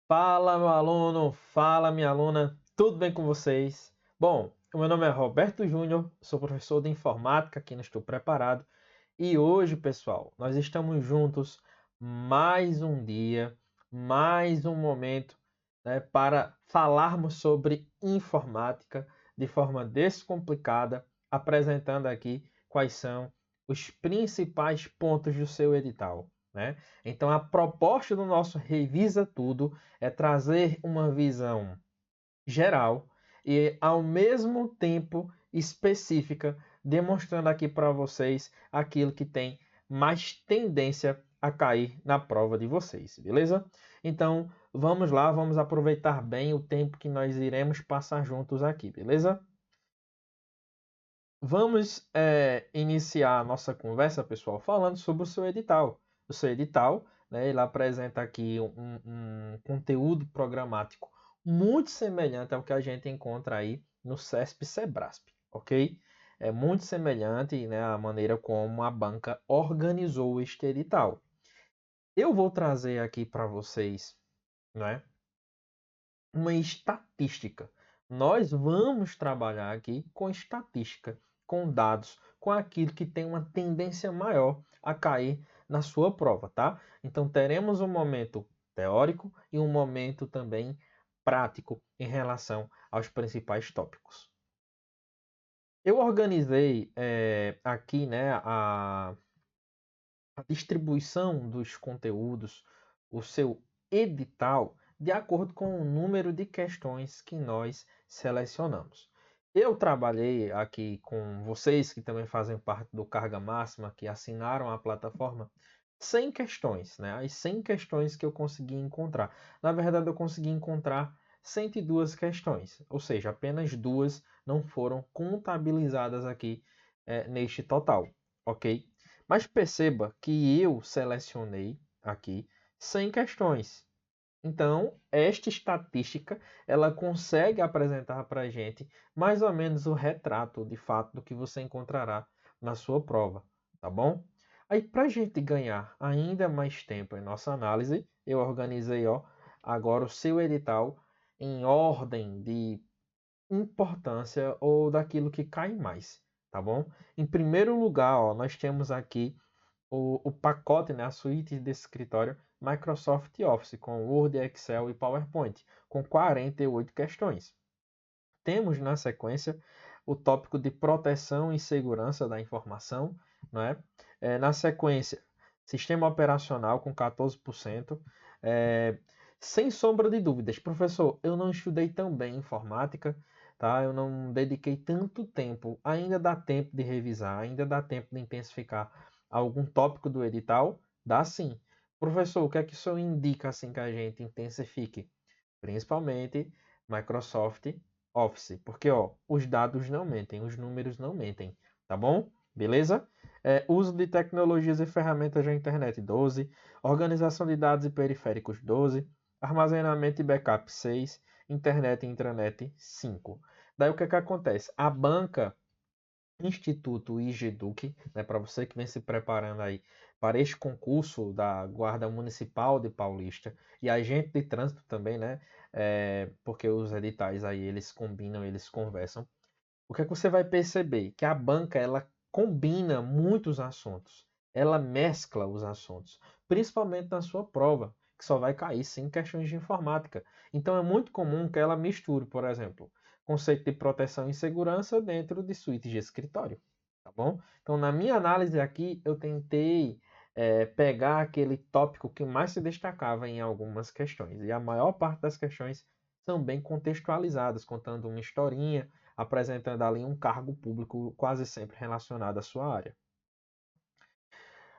Fala, meu aluno, fala, minha aluna, tudo bem com vocês? Bom, o meu nome é Roberto Júnior, sou professor de informática aqui no Estou Preparado e hoje, pessoal, nós estamos juntos mais um dia, mais um momento, né, para falarmos sobre informática de forma descomplicada, apresentando aqui quais são os principais pontos do seu edital, né? Então, a proposta do nosso Revisa Tudo é trazer uma visão geral e, ao mesmo tempo, específica, demonstrando aqui para vocês aquilo que tem mais tendência a cair na prova de vocês, beleza? Então, vamos lá, vamos aproveitar bem o tempo que nós iremos passar juntos aqui, beleza? Vamos iniciar a nossa conversa, pessoal, falando sobre o seu edital. O seu edital, né, ele apresenta aqui um conteúdo programático muito semelhante ao que a gente encontra aí no CESP-CEBRASP, ok? É muito semelhante, né, a maneira como a banca organizou este edital. Eu vou trazer aqui para vocês, né, uma estatística. Nós vamos trabalhar aqui com estatística, com dados, com aquilo que tem uma tendência maior a cair na sua prova, tá? Então teremos um momento teórico e um momento também prático em relação aos principais tópicos. Eu organizei aqui, né, a distribuição dos conteúdos, o seu edital, de acordo com o número de questões que nós selecionamos. Eu trabalhei aqui com vocês que também fazem parte do Carga Máxima, que assinaram a plataforma, 100 questões, né? As 100 questões que eu consegui encontrar. Na verdade, eu consegui encontrar 102 questões, ou seja, apenas duas não foram contabilizadas aqui neste total, ok? Mas perceba que eu selecionei aqui 100 questões. Então, esta estatística, ela consegue apresentar para a gente mais ou menos o retrato, de fato, do que você encontrará na sua prova, tá bom? Aí, para a gente ganhar ainda mais tempo em nossa análise, eu organizei, ó, agora o seu edital em ordem de importância ou daquilo que cai mais, tá bom? Em primeiro lugar, ó, nós temos aqui o pacote, né, a suíte de escritório Microsoft Office, com Word, Excel e PowerPoint, com 48 questões. Temos, na sequência, o tópico de proteção e segurança da informação, não é? Na sequência, sistema operacional com 14%. Sem sombra de dúvidas, professor, eu não estudei tão bem informática, tá? Eu não dediquei tanto tempo. Ainda dá tempo de revisar, ainda dá tempo de intensificar algum tópico do edital? Dá sim. Professor, o que é que o senhor indica assim que a gente intensifique? Principalmente Microsoft Office, porque ó, os dados não mentem, os números não mentem, tá bom? Beleza? Uso de tecnologias e ferramentas da internet 12, organização de dados e periféricos 12, armazenamento e backup 6, internet e intranet 5. Daí o que é que acontece? A banca Instituto IGEDUC, né, para você que vem se preparando aí para este concurso da Guarda Municipal de Paulista e agente de trânsito também, né, porque os editais aí eles combinam, eles conversam. O que é que você vai perceber? Que a banca ela combina muitos assuntos, ela mescla os assuntos, principalmente na sua prova, que só vai cair sim questões de informática. Então é muito comum que ela misture, por exemplo, conceito de proteção e segurança dentro de suítes de escritório, tá bom? Então na minha análise aqui eu tentei pegar aquele tópico que mais se destacava em algumas questões e a maior parte das questões são bem contextualizadas, contando uma historinha, apresentando ali um cargo público quase sempre relacionado à sua área.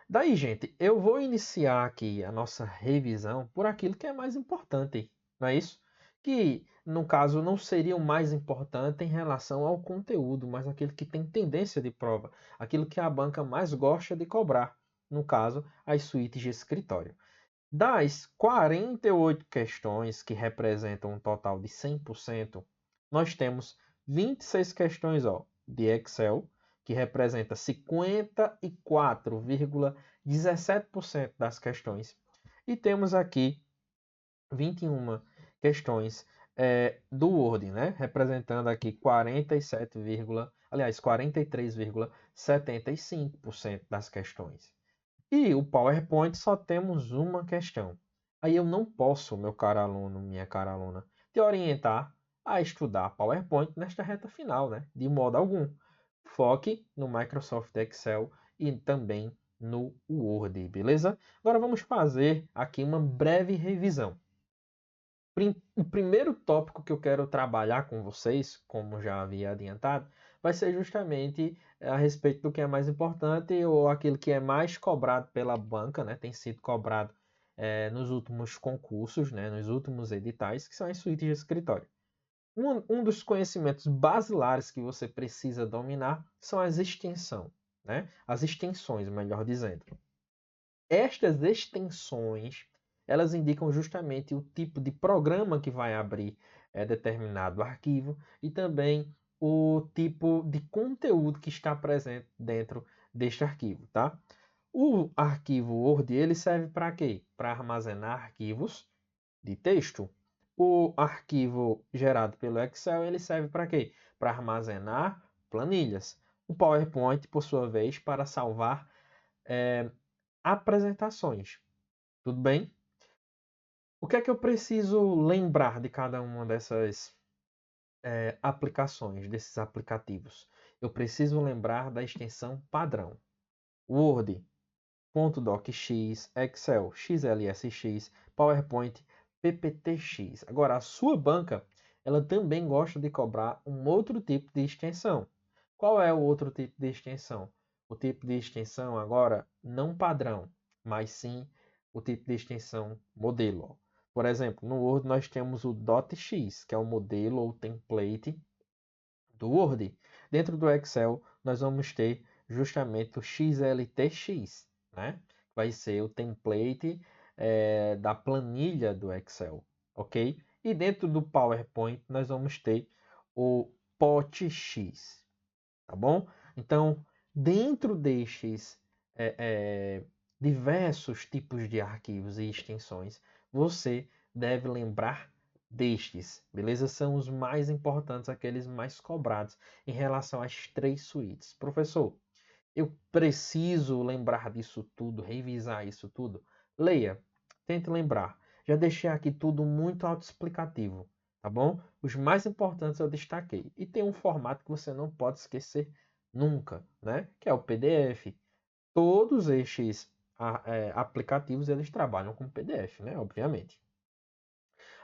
Daí, gente, eu vou iniciar aqui a nossa revisão por aquilo que é mais importante, não é isso? Que, no caso, não seria o mais importante em relação ao conteúdo, mas aquilo que tem tendência de prova, aquilo que a banca mais gosta de cobrar, no caso, as suítes de escritório. Das 48 questões, que representam um total de 100%, nós temos 26 questões de Excel, que representa 54,17% das questões. E temos aqui 21 questões do Word, né? Representando aqui 43,75% das questões. E o PowerPoint só temos uma questão. Aí eu não posso, meu caro aluno, minha cara aluna, te orientar a estudar PowerPoint nesta reta final, né? De modo algum. Foque no Microsoft Excel e também no Word, beleza? Agora vamos fazer aqui uma breve revisão. O primeiro tópico que eu quero trabalhar com vocês, como já havia adiantado, vai ser justamente a respeito do que é mais importante ou aquilo que é mais cobrado pela banca, né? Tem sido cobrado nos últimos concursos, né? Nos últimos editais, que são as suítes de escritório. Um dos conhecimentos basilares que você precisa dominar são as extensões, né? As extensões, melhor dizendo. Estas extensões, elas indicam justamente o tipo de programa que vai abrir determinado arquivo e também o tipo de conteúdo que está presente dentro deste arquivo, tá? O arquivo Word, ele serve para quê? Para armazenar arquivos de texto. O arquivo gerado pelo Excel, ele serve para quê? Para armazenar planilhas. O PowerPoint, por sua vez, para salvar apresentações. Tudo bem? O que é que eu preciso lembrar de cada uma dessas aplicações, desses aplicativos? Eu preciso lembrar da extensão padrão. Word, .docx, Excel, XLSX, PowerPoint, PPTX. Agora, a sua banca, ela também gosta de cobrar um outro tipo de extensão. Qual é o outro tipo de extensão? O tipo de extensão agora não padrão, mas sim o tipo de extensão modelo. Por exemplo, no Word nós temos o .x, que é o modelo ou template do Word. Dentro do Excel nós vamos ter justamente o XLTX, né? Vai ser o template da planilha do Excel, ok? E dentro do PowerPoint nós vamos ter o POTX, tá bom? Então, dentro destes diversos tipos de arquivos e extensões, você deve lembrar destes, beleza? São os mais importantes, aqueles mais cobrados em relação às três suítes. Professor, eu preciso lembrar disso tudo, revisar isso tudo? Leia, tente lembrar. Já deixei aqui tudo muito autoexplicativo, tá bom? Os mais importantes eu destaquei. E tem um formato que você não pode esquecer nunca, né? Que é o PDF. Todos estes aplicativos, eles trabalham com PDF, né? Obviamente.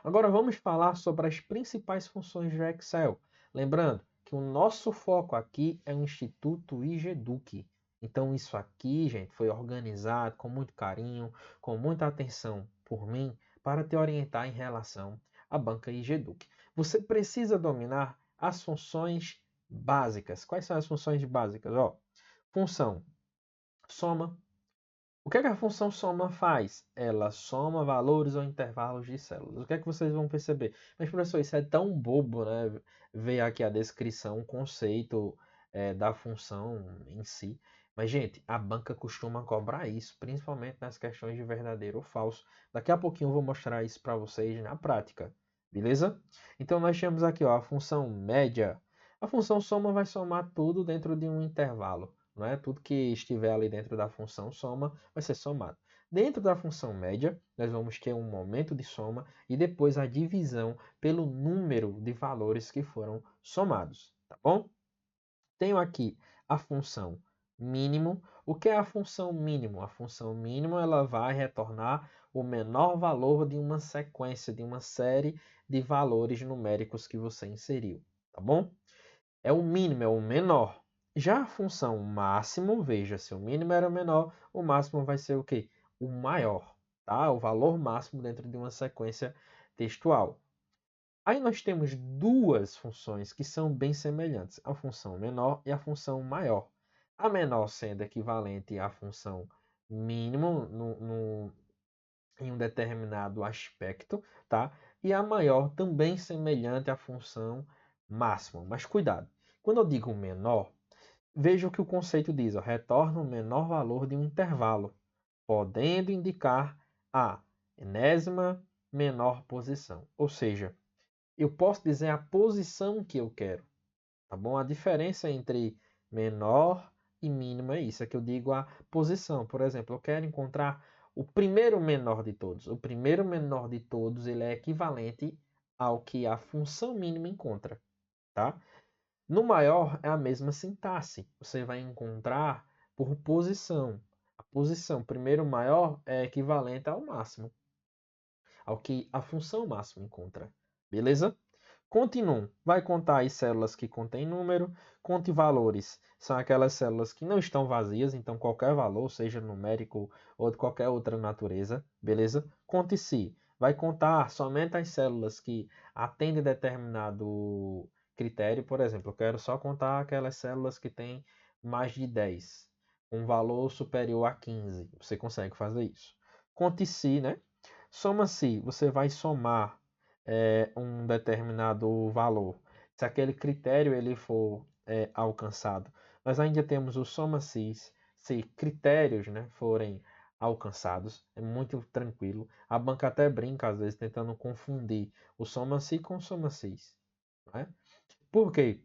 Agora vamos falar sobre as principais funções do Excel. Lembrando que o nosso foco aqui é o Instituto IGEDUC. Então isso aqui, gente, foi organizado com muito carinho, com muita atenção por mim, para te orientar em relação à banca IGEDUC. Você precisa dominar as funções básicas. Quais são as funções básicas? Função soma. O que é que a função soma faz? Ela soma valores ou intervalos de células. O que é que vocês vão perceber? Mas, professor, isso é tão bobo, né? Ver aqui a descrição, o conceito da função em si. Mas, gente, a banca costuma cobrar isso, principalmente nas questões de verdadeiro ou falso. Daqui a pouquinho eu vou mostrar isso para vocês na prática, beleza? Então, nós temos aqui a função média. A função soma vai somar tudo dentro de um intervalo. Não é? Tudo que estiver ali dentro da função soma vai ser somado. Dentro da função média, nós vamos ter um momento de soma e depois a divisão pelo número de valores que foram somados, tá bom? Tenho aqui a função mínimo. O que é a função mínimo? A função mínimo ela vai retornar o menor valor de uma sequência, de uma série de valores numéricos que você inseriu, tá bom? É o mínimo, é o menor. Já a função máximo, veja, se o mínimo era o menor, o máximo vai ser o quê? O maior, tá? O valor máximo dentro de uma sequência textual. Aí nós temos duas funções que são bem semelhantes, a função menor e a função maior. A menor sendo equivalente à função mínimo em um determinado aspecto, tá? E a maior também semelhante à função máxima. Mas cuidado, quando eu digo menor, veja o que o conceito diz, retorna o menor valor de um intervalo, podendo indicar a enésima, menor posição. Ou seja, eu posso dizer a posição que eu quero, tá bom? A diferença entre menor e mínimo é isso, é que eu digo a posição. Por exemplo, eu quero encontrar o primeiro menor de todos. O primeiro menor de todos, ele é equivalente ao que a função mínima encontra, tá? No maior é a mesma sintaxe. Você vai encontrar por posição. A posição primeiro maior é equivalente ao máximo, ao que a função máxima encontra. Beleza? Conte num, vai contar as células que contêm número. Conte valores, são aquelas células que não estão vazias, então qualquer valor, seja numérico ou de qualquer outra natureza, beleza? Conte si, vai contar somente as células que atendem determinado critério. Por exemplo, eu quero só contar aquelas células que têm mais de 10, um valor superior a 15. Você consegue fazer isso. Conte si, né? Soma-se, você vai somar um determinado valor. Se aquele critério ele for alcançado. Nós ainda temos o soma-se, se critérios, né, forem alcançados, é muito tranquilo. A banca até brinca, às vezes, tentando confundir o soma-se com o soma-se. Né? Por quê?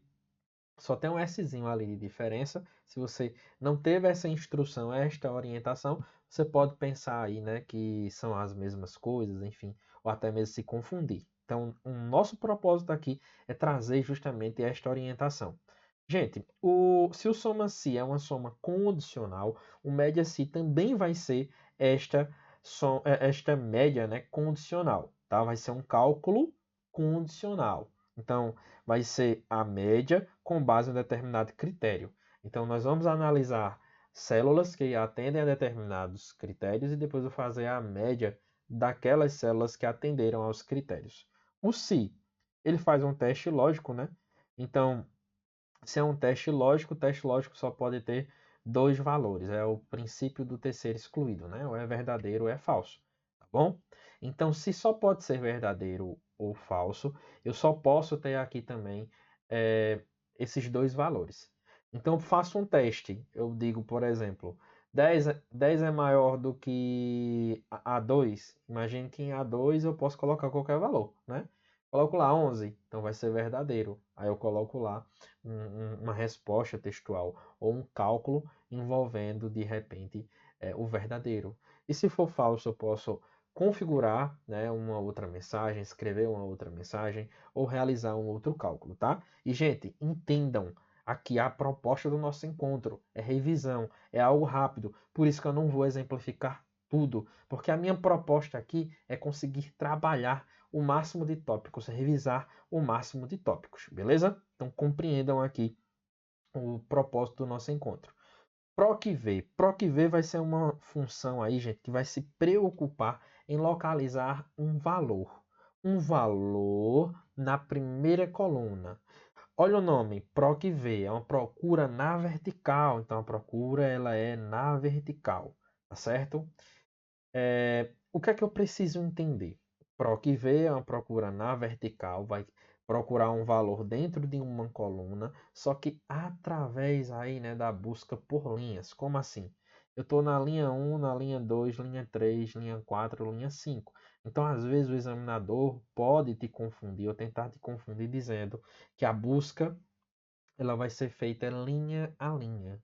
Só tem um Szinho ali de diferença. Se você não teve essa instrução, esta orientação, você pode pensar aí, né, que são as mesmas coisas, enfim, ou até mesmo se confundir. Então, o nosso propósito aqui é trazer justamente esta orientação. Gente, se o soma-se é uma soma condicional, o média-se também vai ser esta média, né, condicional, tá? Vai ser um cálculo condicional. Então, vai ser a média com base em um determinado critério. Então, nós vamos analisar células que atendem a determinados critérios e depois eu fazer a média daquelas células que atenderam aos critérios. O se, ele faz um teste lógico, né? Então, se é um teste lógico, o teste lógico só pode ter dois valores. É o princípio do terceiro excluído, né? Ou é verdadeiro ou é falso, tá bom? Então, se só pode ser verdadeiro ou falso, eu só posso ter aqui também esses dois valores. Então, eu faço um teste. Eu digo, por exemplo, 10 é maior do que A2. Imagine que em A2 eu posso colocar qualquer valor, né? Coloco lá 11, então vai ser verdadeiro. Aí eu coloco lá uma resposta textual ou um cálculo envolvendo, de repente, o verdadeiro. E se for falso, eu posso configurar, né, uma outra mensagem, escrever uma outra mensagem ou realizar um outro cálculo, tá? E, gente, entendam, aqui a proposta do nosso encontro é revisão, é algo rápido, por isso que eu não vou exemplificar tudo, porque a minha proposta aqui é conseguir trabalhar o máximo de tópicos, revisar o máximo de tópicos, beleza? Então compreendam aqui o propósito do nosso encontro. PROC-V. PROC-V vai ser uma função aí, gente, que vai se preocupar em localizar um valor. Um valor na primeira coluna. Olha o nome, PROC-V, é uma procura na vertical. Então a procura ela é na vertical, tá certo? O que é que eu preciso entender? PROC-V é uma procura na vertical, vai procurar um valor dentro de uma coluna, só que através aí, né, da busca por linhas. Como assim? Eu estou na linha 1, na linha 2, linha 3, linha 4, linha 5. Então, às vezes, o examinador pode te confundir ou tentar te confundir dizendo que a busca ela vai ser feita linha a linha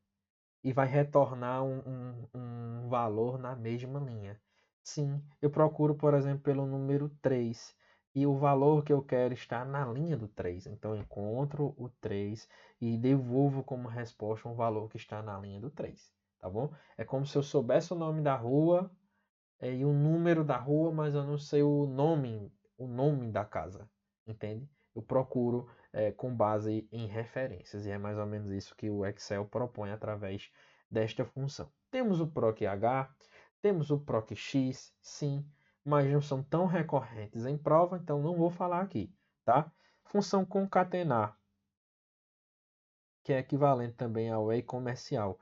e vai retornar um valor na mesma linha. Sim, eu procuro, por exemplo, pelo número 3 e o valor que eu quero está na linha do 3. Então, eu encontro o 3 e devolvo como resposta um valor que está na linha do 3. Tá bom? É como se eu soubesse o nome da rua e o número da rua, mas eu não sei o nome da casa. Entende? Eu procuro com base em referências. E é mais ou menos isso que o Excel propõe através desta função. Temos o PROC-H, temos o PROC-X, sim, mas não são tão recorrentes em prova, então não vou falar aqui, tá? Função concatenar, que é equivalente também ao e-comercial.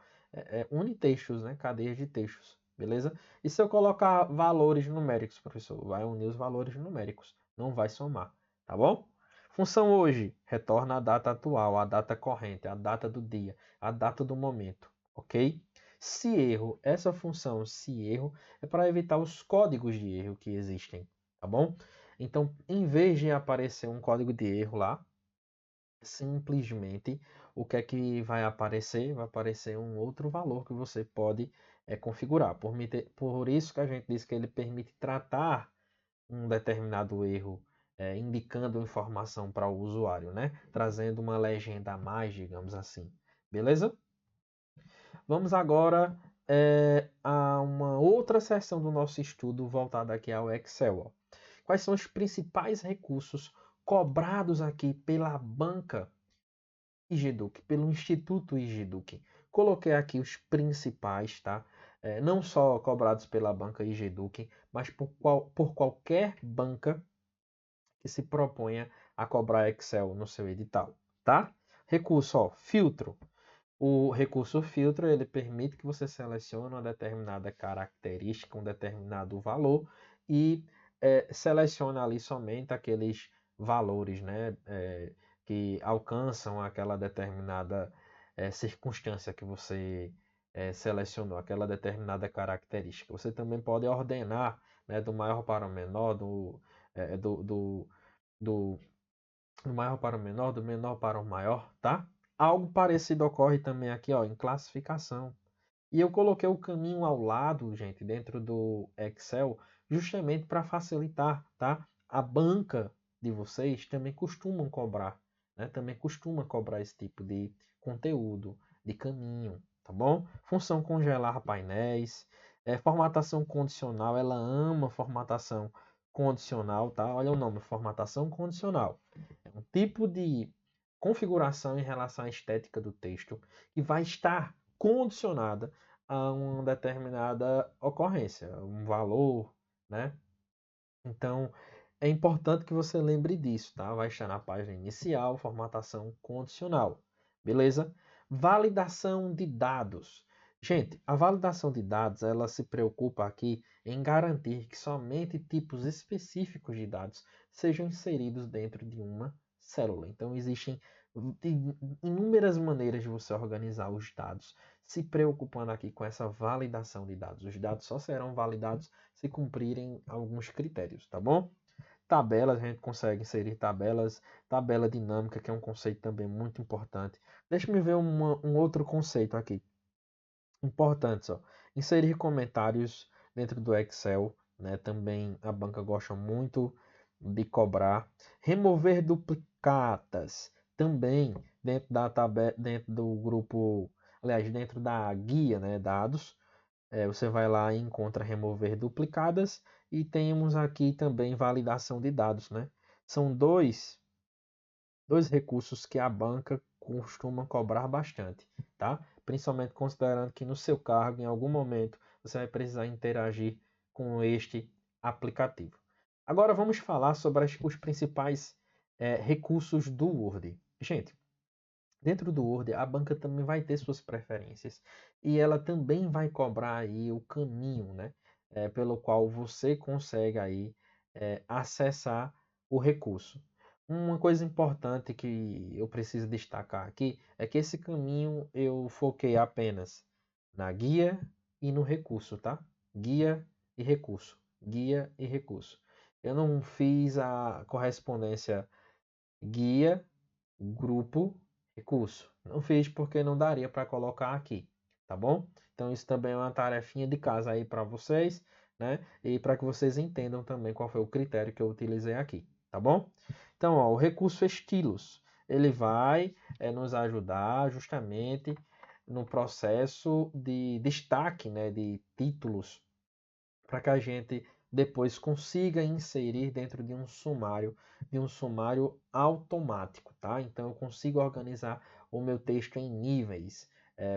Une textos, né? Cadeias de textos, beleza? E se eu colocar valores numéricos, professor? Vai unir os valores numéricos, não vai somar, tá bom? Função hoje, retorna a data atual, a data corrente, a data do dia, a data do momento, ok? Se erro, essa função se erro é para evitar os códigos de erro que existem, tá bom? Então, em vez de aparecer um código de erro lá, simplesmente o que é que vai aparecer? Vai aparecer um outro valor que você pode configurar. Por isso que a gente diz que ele permite tratar um determinado erro, indicando informação para o usuário, né? Trazendo uma legenda a mais, digamos assim. Beleza? Vamos agora a uma outra seção do nosso estudo voltada aqui ao Excel. Ó. Quais são os principais recursos cobrados aqui pela banca IGEDUC, pelo Instituto IGEDUC? Coloquei aqui os principais, tá? Não só cobrados pela banca IGEDUC, mas por qualquer banca que se proponha a cobrar Excel no seu edital, tá? Recurso, ó, filtro. O recurso filtro, ele permite que você selecione uma determinada característica, um determinado valor e selecione ali somente aqueles valores, né, que alcançam aquela determinada circunstância que você selecionou, aquela determinada característica. Você também pode ordenar, né, do maior para o menor, eh, do, do, do do maior para o menor, do menor para o maior, tá? Algo parecido ocorre também aqui, ó, em classificação. E eu coloquei o caminho ao lado, gente, dentro do Excel, justamente para facilitar, tá? A banca de vocês também costumam cobrar, né? Também costuma cobrar esse tipo de conteúdo, de caminho, tá bom? Função congelar painéis, formatação condicional, ela ama formatação condicional, tá? Olha o nome, formatação condicional. É um tipo de configuração em relação à estética do texto que vai estar condicionada a uma determinada ocorrência, um valor, né? Então, é importante que você lembre disso, tá? Vai estar na página inicial, formatação condicional. Beleza? Validação de dados. Gente, a validação de dados, ela se preocupa aqui em garantir que somente tipos específicos de dados sejam inseridos dentro de uma célula. Então, existem inúmeras maneiras de você organizar os dados, se preocupando aqui com essa validação de dados. Os dados só serão validados se cumprirem alguns critérios, tá bom? Tabelas, a gente consegue inserir tabelas, tabela dinâmica, que é um conceito também muito importante. Deixa eu ver um outro conceito aqui. Importante, ó. Inserir comentários dentro do Excel, né? Também a banca gosta muito de cobrar. Remover duplicatas, também dentro da tabela, dentro do grupo, aliás, dentro da guia, né? Dados. Você vai lá e encontra remover duplicadas e temos aqui também validação de dados, né? São dois recursos que a banca costuma cobrar bastante, tá? Principalmente considerando que no seu cargo, em algum momento, você vai precisar interagir com este aplicativo. Agora vamos falar sobre os principais recursos do Word. Gente, dentro do Word, a banca também vai ter suas preferências e ela também vai cobrar aí o caminho, né, pelo qual você consegue aí acessar o recurso. Uma coisa importante que eu preciso destacar aqui é que esse caminho eu foquei apenas na guia e no recurso, tá? Guia e recurso, guia e recurso. Eu não fiz a correspondência guia, grupo, recurso. Não fiz porque não daria para colocar aqui, tá bom? Então isso também é uma tarefinha de casa aí para vocês, né? E para que vocês entendam também qual foi o critério que eu utilizei aqui, tá bom? Então, ó, o recurso estilos, ele vai nos ajudar justamente no processo de destaque, né, de títulos para que a gente depois consiga inserir dentro de um sumário automático, tá? Então eu consigo organizar o meu texto em níveis,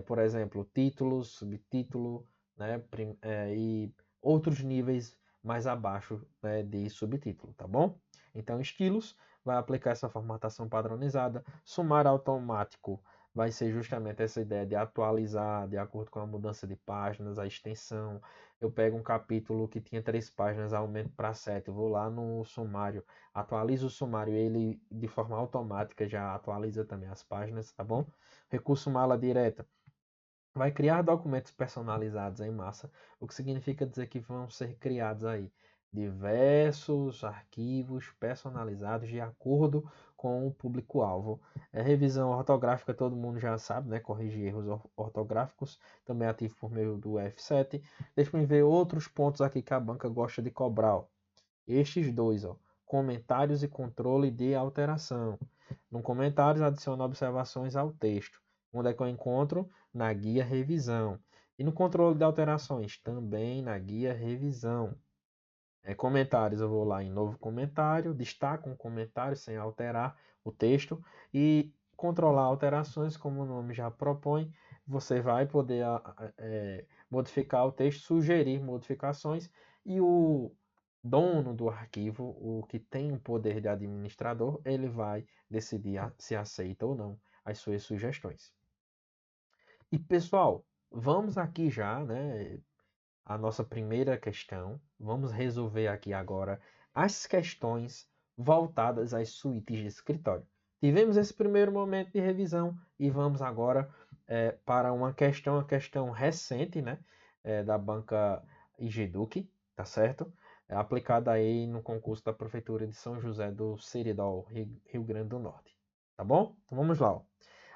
por exemplo, título, subtítulo, né? E outros níveis mais abaixo, né, de subtítulo, tá bom? Então estilos vai aplicar essa formatação padronizada, sumário automático vai ser justamente essa ideia de atualizar de acordo com a mudança de páginas, a extensão. Eu pego um capítulo que tinha 3 páginas, aumento para 7, vou lá no sumário, atualizo o sumário, ele de forma automática já atualiza também as páginas, tá bom? Recurso mala direta. Vai criar documentos personalizados em massa, o que significa dizer que vão ser criados aí diversos arquivos personalizados de acordo com o público-alvo. Revisão ortográfica, todo mundo já sabe, né? Corrigir erros ortográficos, também ativo por meio do F7. Deixa eu ver outros pontos aqui que a banca gosta de cobrar. Ó. Estes dois, ó, comentários e controle de alteração. No comentários, adiciona observações ao texto. Onde é que eu encontro? Na guia revisão. E no controle de alterações, também na guia revisão. Comentários, eu vou lá em novo comentário, destaco um comentário sem alterar o texto e controlar alterações, como o nome já propõe, você vai poder modificar o texto, sugerir modificações e o dono do arquivo, o que tem o poder de administrador, ele vai decidir se aceita ou não as suas sugestões. E pessoal, vamos aqui já, né, a nossa primeira questão. Vamos resolver aqui agora as questões voltadas às suítes de escritório. Tivemos esse primeiro momento de revisão e vamos agora para uma questão recente, né, da banca IGEDUC, tá certo? Aplicada aí no concurso da Prefeitura de São José do Seridó, Rio Grande do Norte. Tá bom? Então vamos lá. Ó.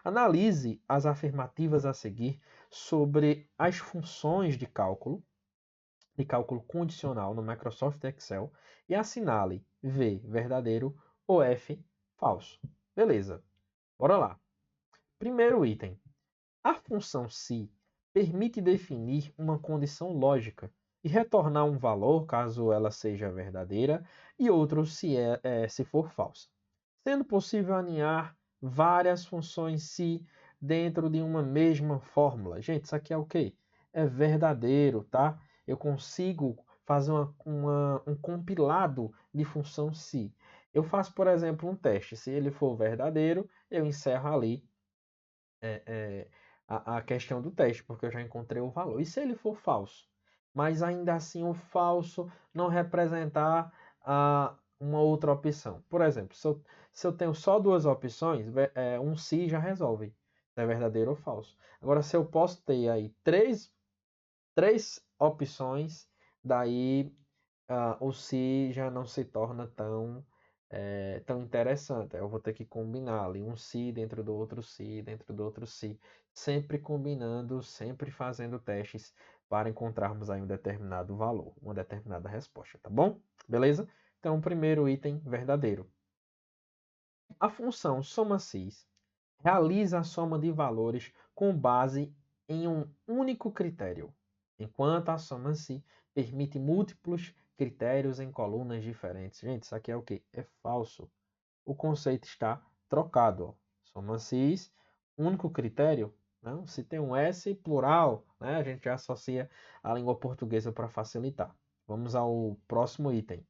Analise as afirmativas a seguir sobre as funções de cálculo condicional no Microsoft Excel e assinale V verdadeiro ou F falso. Beleza, bora lá. Primeiro item. A função se permite definir uma condição lógica e retornar um valor caso ela seja verdadeira e outro se for falsa. Sendo possível alinhar várias funções se dentro de uma mesma fórmula. Gente, isso aqui é o quê? É verdadeiro, tá? Eu consigo fazer um compilado de função se. Eu faço, por exemplo, um teste. Se ele for verdadeiro, eu encerro ali a questão do teste, porque eu já encontrei o valor. E se ele for falso? Mas ainda assim o falso não representar uma outra opção. Por exemplo, se eu tenho só duas opções, um se já resolve. Se é verdadeiro ou falso. Agora, se eu posso ter aí três opções, daí o se já não se torna tão interessante. Eu vou ter que combinar ali um se dentro do outro se, dentro do outro se, sempre combinando, sempre fazendo testes para encontrarmos aí um determinado valor, uma determinada resposta, tá bom? Beleza? Então, o primeiro item verdadeiro. A função soma-sis realiza a soma de valores com base em um único critério, enquanto a soma-si permite múltiplos critérios em colunas diferentes. Gente, isso aqui é o quê? É falso. O conceito está trocado. Soma-sis, único critério. Não? Se tem um S plural, né? A gente já associa a língua portuguesa para facilitar. Vamos ao próximo item.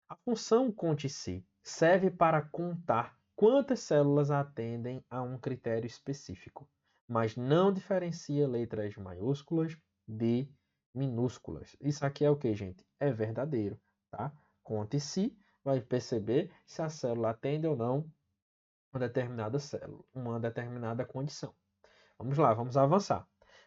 A função conte-se serve para contar quantas células atendem a um critério específico, mas não diferencia letras maiúsculas de minúsculas. Isso aqui é o que, gente? É verdadeiro, tá? Conte-se, vai perceber se a célula atende ou não uma determinada célula, uma determinada condição. Vamos lá, vamos avançar.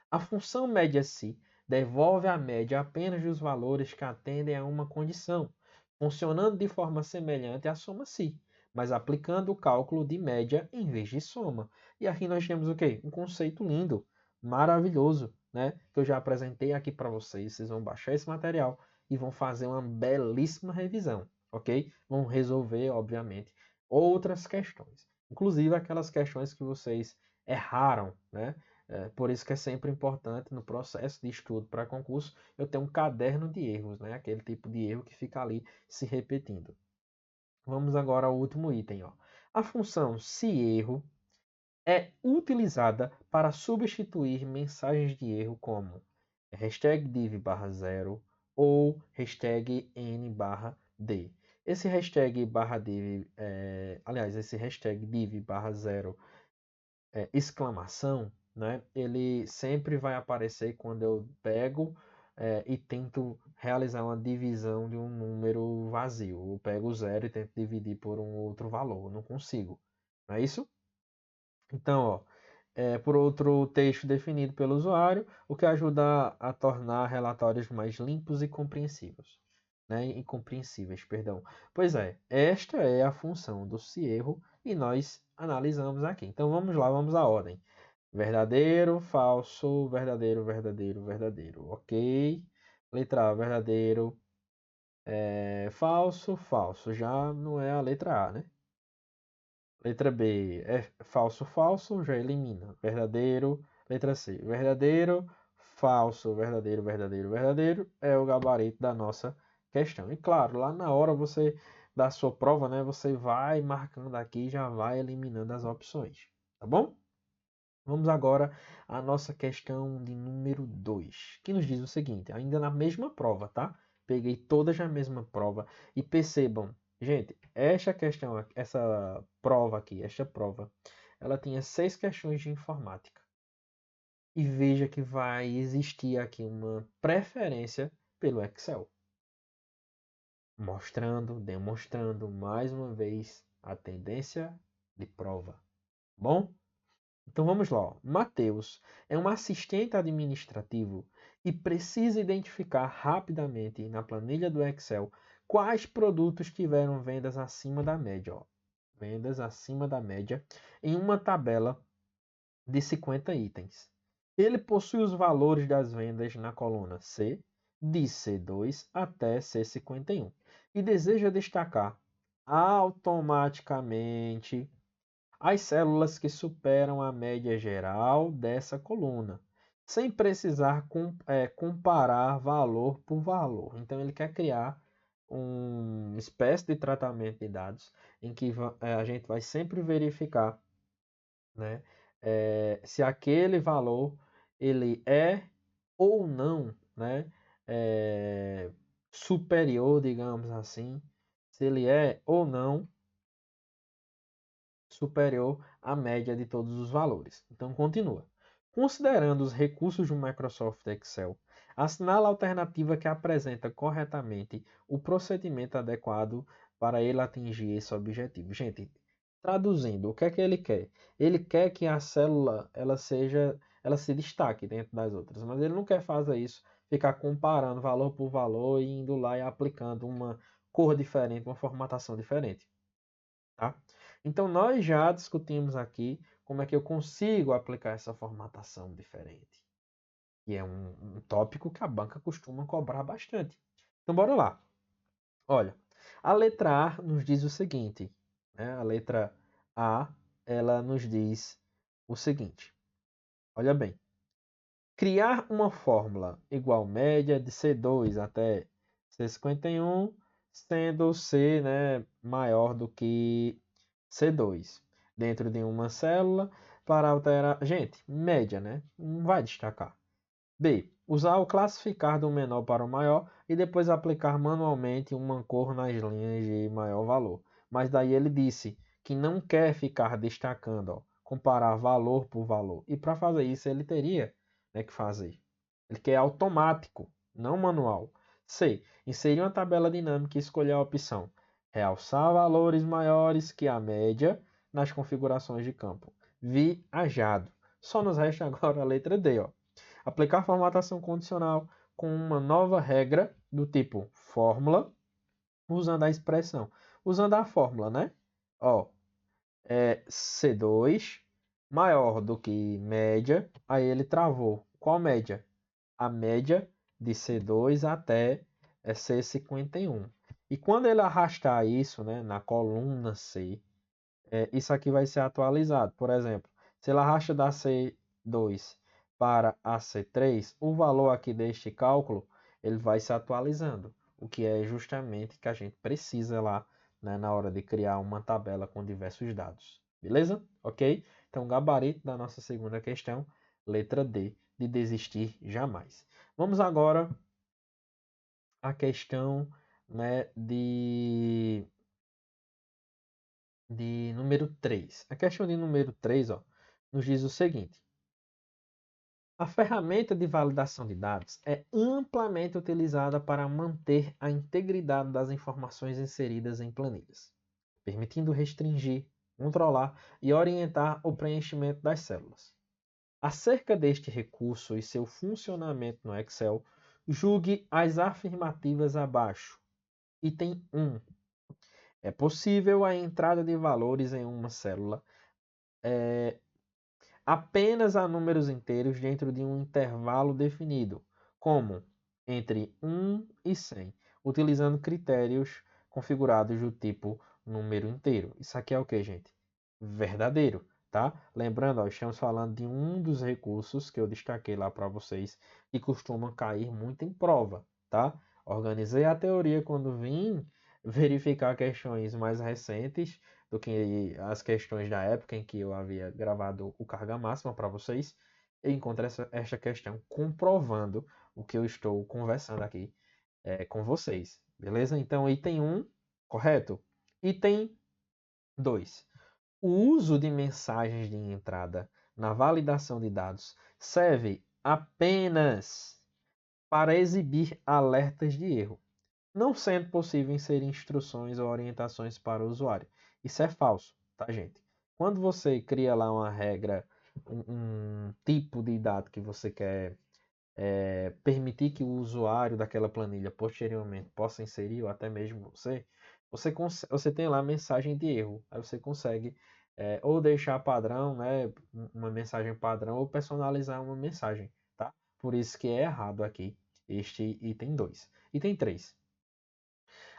A função média-se devolve a média apenas dos valores que atendem a uma condição, funcionando de forma semelhante à soma-se, mas aplicando o cálculo de média em vez de soma. E aqui nós temos o quê? Um conceito lindo, maravilhoso, né? Que eu já apresentei aqui para vocês. Vocês vão baixar esse material e vão fazer uma belíssima revisão, ok? Vão resolver, obviamente, outras questões, inclusive aquelas questões que vocês erraram, né? Por isso que é sempre importante no processo de estudo para concurso eu ter um caderno de erros, né? Aquele tipo de erro que fica ali se repetindo. Vamos agora ao último item. Ó. A função se erro é utilizada para substituir mensagens de erro como #div/0 ou #n/d. Esse #div, aliás, esse #div/0 exclamação, né? Ele sempre vai aparecer quando eu pego e tento realizar uma divisão de um número vazio. Eu pego o zero e tento dividir por um outro valor. Eu não consigo. Não é isso? Então, ó, por outro texto definido pelo usuário, o que ajuda a tornar relatórios mais limpos e compreensíveis. né, incompreensíveis, perdão. Pois é, esta é a função do se erro e nós analisamos aqui. Então vamos lá, vamos à ordem. Verdadeiro, falso, verdadeiro, verdadeiro, verdadeiro. Ok. Letra A, verdadeiro, falso, falso. Já não é a letra A, né? Letra B é falso, falso, já elimina. Verdadeiro. Letra C, verdadeiro, falso, verdadeiro, verdadeiro, verdadeiro. É o gabarito da nossa questão. E claro, lá na hora você da sua prova, né? Você vai marcando aqui e já vai eliminando as opções. Tá bom? Vamos agora à nossa questão de número 2, que nos diz o seguinte, ainda na mesma prova, tá? Peguei todas na mesma prova e percebam, gente, esta questão, essa prova aqui, esta prova, ela tinha 6 questões de informática. E veja que vai existir aqui uma preferência pelo Excel, mostrando, demonstrando mais uma vez a tendência de prova. Bom? Então vamos lá. Mateus é um assistente administrativo e precisa identificar rapidamente na planilha do Excel quais produtos tiveram vendas acima da média. Ó. Vendas acima da média em uma tabela de 50 itens. Ele possui os valores das vendas na coluna C, de C2 até C51, e deseja destacar automaticamente as células que superam a média geral dessa coluna, sem precisar comparar valor por valor. Então, ele quer criar uma espécie de tratamento de dados em que a gente vai sempre verificar, né, se aquele valor ele é ou não, né, é, superior, digamos assim, se ele é ou não superior à média de todos os valores. Então, continua. Considerando os recursos do Microsoft Excel, assinala a alternativa que apresenta corretamente o procedimento adequado para ele atingir esse objetivo. Gente, traduzindo, o que é que ele quer? Ele quer que a célula ela se destaque dentro das outras, mas ele não quer fazer isso, ficar comparando valor por valor e indo lá e aplicando uma cor diferente, uma formatação diferente. Tá? Então, nós já discutimos aqui como é que eu consigo aplicar essa formatação diferente. E é um tópico que a banca costuma cobrar bastante. Então, bora lá. Olha, a letra A nos diz o seguinte. Né? A letra A, ela nos diz o seguinte. Olha bem. Criar uma fórmula igual média de C2 até C51, sendo C, né, maior do que C2 dentro de uma célula para alterar. Gente, média, né? Não vai destacar. B. Usar o classificar do menor para o maior e depois aplicar manualmente uma cor nas linhas de maior valor. Mas daí ele disse que não quer ficar destacando, ó, comparar valor por valor. E para fazer isso ele teria, né, que fazer. Ele quer automático, não manual. C. Inserir uma tabela dinâmica e escolher a opção realçar valores maiores que a média nas configurações de campo. Viajado. Só nos resta agora a letra D. Ó. Aplicar formatação condicional com uma nova regra do tipo fórmula, usando a expressão. Usando a fórmula, né? Ó, C2 maior do que média. Aí ele travou. Qual média? A média de C2 até C51. E quando ele arrastar isso, né, na coluna C, isso aqui vai ser atualizado. Por exemplo, se ele arrasta da C2 para a C3, o valor aqui deste cálculo ele vai se atualizando, o que é justamente que a gente precisa lá, né, na hora de criar uma tabela com diversos dados. Beleza? Ok? Então, gabarito da nossa segunda questão, letra D, de desistir jamais. Vamos agora à questão, né, de número 3. A questão de número 3, ó, nos diz o seguinte. A ferramenta de validação de dados é amplamente utilizada para manter a integridade das informações inseridas em planilhas, permitindo restringir, controlar e orientar o preenchimento das células. Acerca deste recurso e seu funcionamento no Excel, julgue as afirmativas abaixo. Item 1. É possível a entrada de valores em uma célula apenas a números inteiros dentro de um intervalo definido, como entre 1 e 100, utilizando critérios configurados do tipo número inteiro. Isso aqui é o que, gente? Verdadeiro, tá? Lembrando, ó, estamos falando de um dos recursos que eu destaquei lá para vocês que costumam cair muito em prova, tá? Organizei a teoria quando vim verificar questões mais recentes do que as questões da época em que eu havia gravado o Carga Máxima para vocês. Eu encontrei esta questão comprovando o que eu estou conversando aqui com vocês, beleza? Então, item 1, correto? Item 2. O uso de mensagens de entrada na validação de dados serve apenas para exibir alertas de erro, não sendo possível inserir instruções ou orientações para o usuário. Isso é falso, tá, gente? Quando você cria lá uma regra, um tipo de dado que você quer permitir que o usuário daquela planilha posteriormente possa inserir, ou até mesmo você tem lá mensagem de erro. Aí você consegue ou deixar padrão, né, uma mensagem padrão, ou personalizar uma mensagem, tá? Por isso que é errado aqui este item 2. Item 3.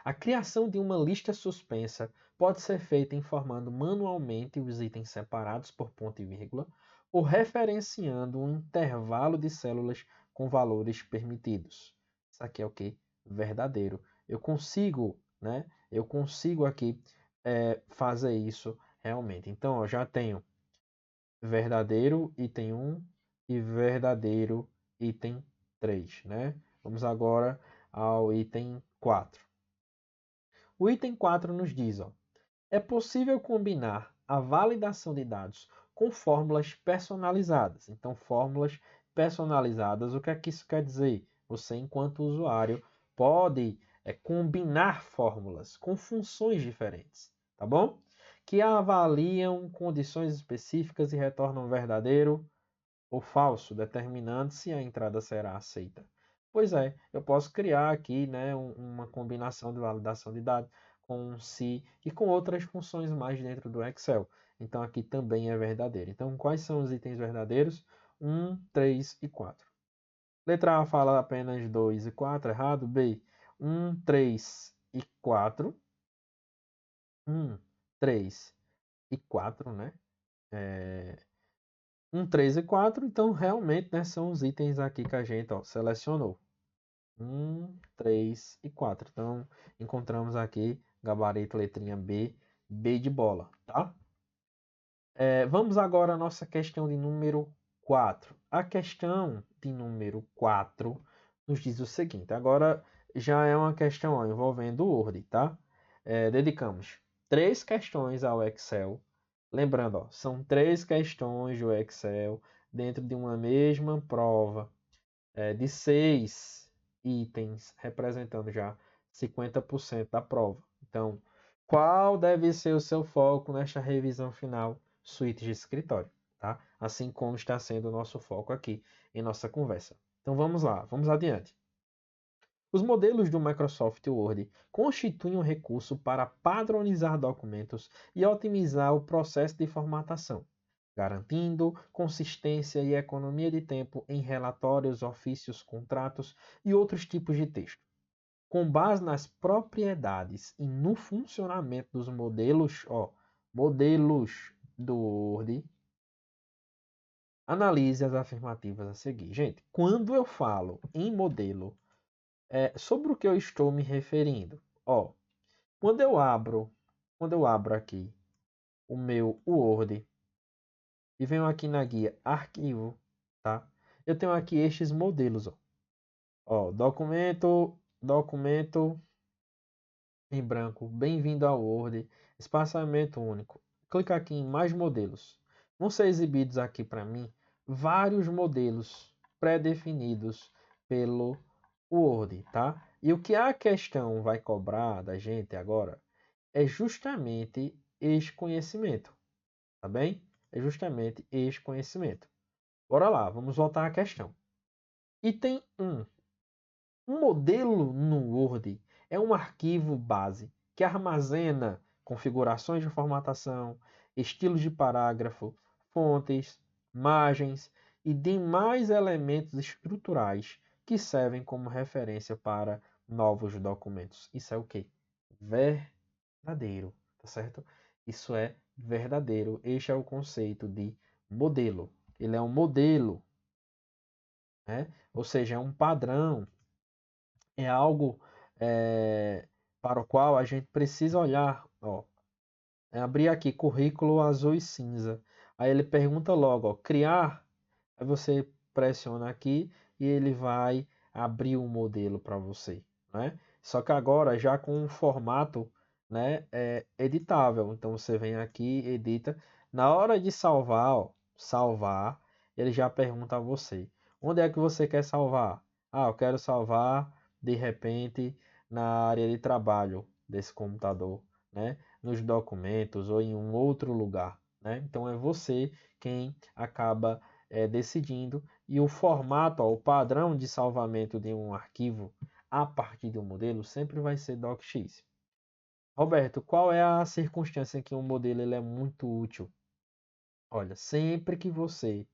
A criação de uma lista suspensa pode ser feita informando manualmente os itens separados por ponto e vírgula ou referenciando um intervalo de células com valores permitidos. Isso aqui é o que? Verdadeiro. Eu consigo, né? Eu consigo aqui fazer isso realmente. Então, ó, já tenho verdadeiro item 1 e verdadeiro item 3, né? Vamos agora ao item 4. O item 4 nos diz, ó, é possível combinar a validação de dados com fórmulas personalizadas. Então, fórmulas personalizadas, o que é que isso quer dizer? Você, enquanto usuário, pode combinar fórmulas com funções diferentes, tá bom? Que avaliam condições específicas e retornam verdadeiro ou falso, determinando se a entrada será aceita. Pois é, eu posso criar aqui, né, uma combinação de validação de dados com um se e com outras funções mais dentro do Excel. Então aqui também é verdadeiro. Então quais são os itens verdadeiros? 1, 3 e 4. Letra A fala apenas 2 e 4, errado. B, 1, 3 e 4. 1, 3 e 4, né? 1, 3 e 4, então realmente, né, são os itens aqui que a gente selecionou. 1, 3 e 4. Então, encontramos aqui gabarito letrinha B, B de bola, tá? Vamos agora à nossa questão de número 4. A questão de número 4 nos diz o seguinte. Agora já é uma questão envolvendo o Word, tá? Dedicamos 3 questões ao Excel. Lembrando, são 3 questões do Excel dentro de uma mesma prova de 6 itens, representando já 50% da prova. Então, qual deve ser o seu foco nesta revisão final? Suíte de escritório, tá? Assim como está sendo o nosso foco aqui em nossa conversa. Então vamos lá, vamos adiante. Os modelos do Microsoft Word constituem um recurso para padronizar documentos e otimizar o processo de formatação, garantindo consistência e economia de tempo em relatórios, ofícios, contratos e outros tipos de texto. Com base nas propriedades e no funcionamento dos modelos do Word, analise as afirmativas a seguir. Gente, quando eu falo em modelo, sobre o que eu estou me referindo? Quando eu abro aqui o meu Word e venho aqui na guia Arquivo, tá? Eu tenho aqui estes modelos, documento em branco, bem-vindo ao Word, espaçamento único. Clica aqui em mais modelos. Vão ser exibidos aqui para mim vários modelos pré-definidos pelo Word, tá? E o que a questão vai cobrar da gente agora é justamente este conhecimento, tá bem? É justamente este conhecimento. Bora lá, vamos voltar à questão. Item 1. Um modelo no Word é um arquivo base que armazena configurações de formatação, estilos de parágrafo, fontes, margens e demais elementos estruturais que servem como referência para novos documentos. Isso é o quê? Verdadeiro, tá certo? Isso é verdadeiro. Este é o conceito de modelo. Ele é um modelo, né? Ou seja, é um padrão, é algo para o qual a gente precisa olhar. Ó, abrir aqui currículo azul e cinza. Aí ele pergunta logo, ó, criar. Aí você pressiona aqui e ele vai abrir um modelo para você, né? Só que agora já com um formato, né, editável. Então você vem aqui, edita. Na hora de salvar, ó, salvar, ele já pergunta a você: onde é que você quer salvar? Ah, eu quero salvar de repente na área de trabalho desse computador, né? Nos documentos ou em um outro lugar, né? Então é você quem acaba decidindo, e o formato, ó, o padrão de salvamento de um arquivo a partir de um modelo sempre vai ser docx. Roberto, qual é a circunstância em que um modelo ele é muito útil? Olha, sempre que você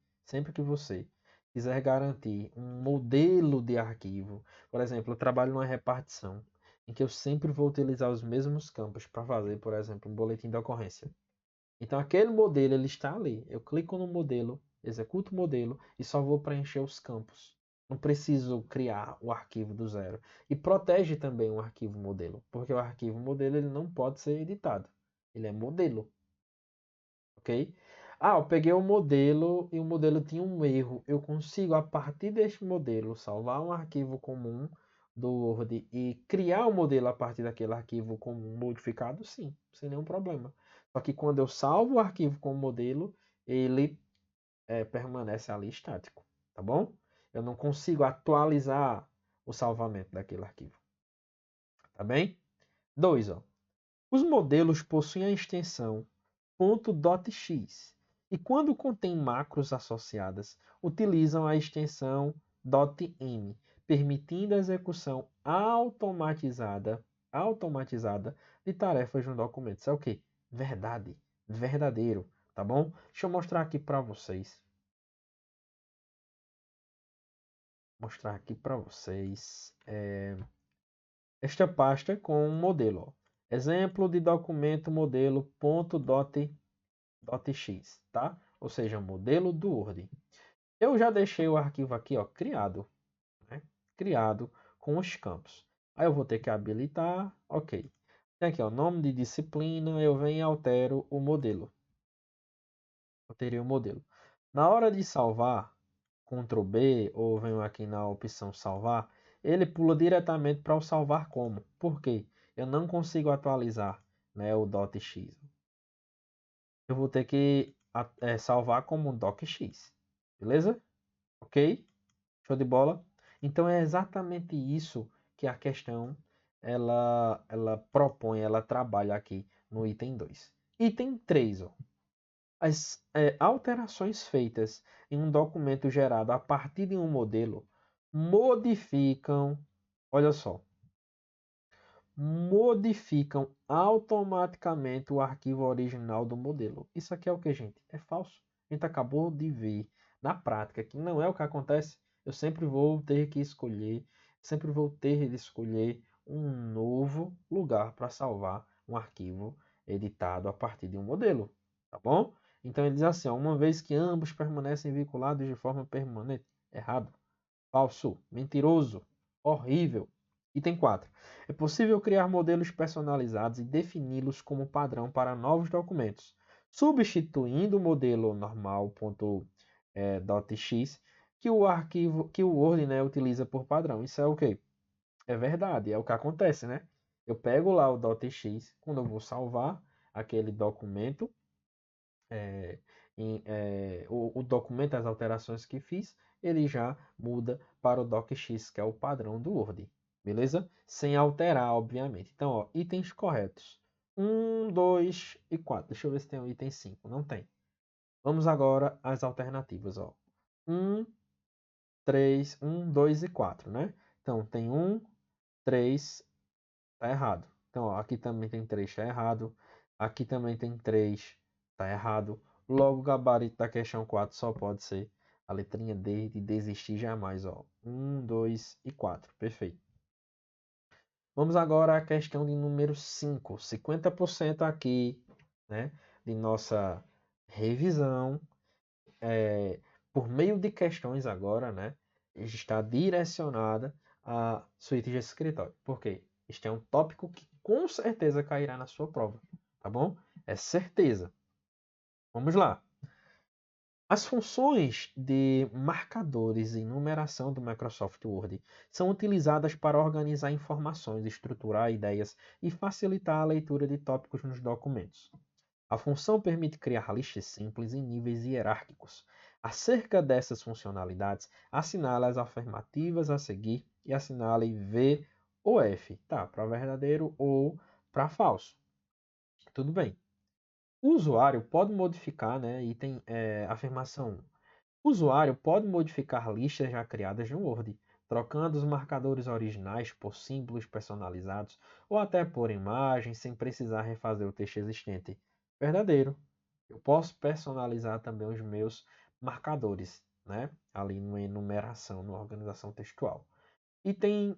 quiser garantir um modelo de arquivo, por exemplo, eu trabalho numa repartição em que eu sempre vou utilizar os mesmos campos para fazer, por exemplo, um boletim de ocorrência. Então aquele modelo ele está ali. Eu clico no modelo, executo o modelo e só vou preencher os campos. Não preciso criar o arquivo do zero. E protege também o arquivo modelo, porque o arquivo modelo ele não pode ser editado. Ele é modelo, ok? Ah, eu peguei o modelo e o modelo tinha um erro. Eu consigo, a partir deste modelo, salvar um arquivo comum do Word e criar o modelo a partir daquele arquivo comum modificado? Sim, sem nenhum problema. Só que quando eu salvo o arquivo com o modelo, ele permanece ali estático, tá bom? Eu não consigo atualizar o salvamento daquele arquivo, tá bem? 2, ó. Os modelos possuem a extensão .docx e quando contém macros associadas, utilizam a extensão .m, permitindo a execução automatizada de tarefas no documento. Isso é o quê? Verdade, verdadeiro, tá bom? Deixa eu mostrar aqui para vocês. Mostrar aqui para vocês esta pasta com um modelo. Ó. Exemplo de documento modelo .docx, tá? Ou seja, modelo do Word. Eu já deixei o arquivo aqui, ó, criado, né? Criado com os campos. Aí eu vou ter que habilitar, ok. Tem aqui, ó, nome de disciplina, eu venho e altero o modelo. Alterei o modelo. Na hora de salvar, Ctrl B, ou venho aqui na opção salvar, ele pula diretamente para o salvar como. Por quê? Eu não consigo atualizar, né, o .x. Eu vou ter que salvar como docx. Beleza? Ok? Show de bola? Então é exatamente isso que a questão ela propõe, ela trabalha aqui no item 2. Item 3, ó. As alterações feitas em um documento gerado a partir de um modelo modificam, olha só, modificam automaticamente o arquivo original do modelo. Isso aqui é o que, gente? É falso. A gente acabou de ver na prática que não é o que acontece. Eu sempre vou ter que escolher, sempre vou ter de escolher um novo lugar para salvar um arquivo editado a partir de um modelo, tá bom? Então ele diz assim, ó, uma vez que ambos permanecem vinculados de forma permanente. Errado. Falso. Mentiroso. Horrível. Item 4. É possível criar modelos personalizados e defini-los como padrão para novos documentos, substituindo o modelo normal.docx que o Word, né, utiliza por padrão. Isso é o quê? É verdade, é o que acontece, né? Eu pego lá o .x, quando eu vou salvar aquele documento, o documento, as alterações que fiz, ele já muda para o docx, que é o padrão do Word. Beleza? Sem alterar, obviamente. Então, ó, itens corretos. 1, 2 e 4. Deixa eu ver se tem o item 5. Não tem. Vamos agora às alternativas. Ó. 1, 3, 1, 2 e 4, né? Então, tem 1, 3 Tá errado. Então, ó, aqui também tem 3, tá errado. Aqui também tem 3, tá errado. Logo, o gabarito da questão 4 só pode ser a letrinha D de desistir jamais, ó. 1, 2 e 4. Perfeito. Vamos agora à questão de número 5. 50% aqui, né, de nossa revisão, por meio de questões agora, né, está direcionada à suíte de escritório. Por quê? Este é um tópico que com certeza cairá na sua prova, tá bom? É certeza. Vamos lá. As funções de marcadores e numeração do Microsoft Word são utilizadas para organizar informações, estruturar ideias e facilitar a leitura de tópicos nos documentos. A função permite criar listas simples em níveis hierárquicos. Acerca dessas funcionalidades, assinale as afirmativas a seguir e assinale V ou F, tá? Para verdadeiro ou para falso. Tudo bem. O usuário pode modificar, né? Item afirmação 1. O usuário pode modificar listas já criadas no Word, trocando os marcadores originais por símbolos personalizados ou até por imagens sem precisar refazer o texto existente. Verdadeiro. Eu posso personalizar também os meus marcadores, né? Ali na enumeração, na organização textual. Item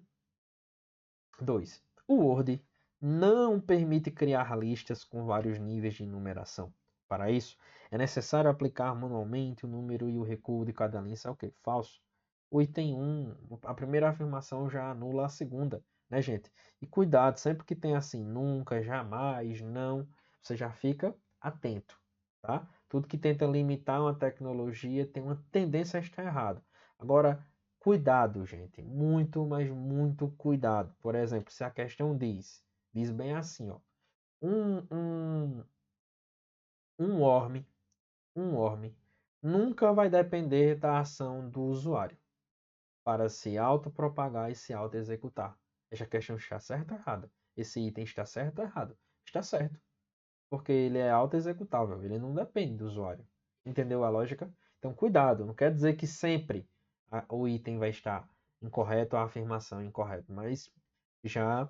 2. O Word não permite criar listas com vários níveis de numeração. Para isso, é necessário aplicar manualmente o número e o recuo de cada linha. Isso é o quê? Falso. O item 1, a primeira afirmação já anula a segunda, né, gente? E cuidado, sempre que tem assim, nunca, jamais, não, você já fica atento, tá? Tudo que tenta limitar uma tecnologia tem uma tendência a estar errado. Agora, cuidado, gente, muito, mas muito cuidado. Por exemplo, se a questão diz bem assim, ó, um, um, um worm, um worm nunca vai depender da ação do usuário para se autopropagar e se autoexecutar. Essa questão está certa ou errada? Esse item está certo ou errado? Está certo, porque ele é autoexecutável, ele não depende do usuário. Entendeu a lógica? Então, cuidado, não quer dizer que sempre o item vai estar incorreto ou a afirmação incorreta, mas já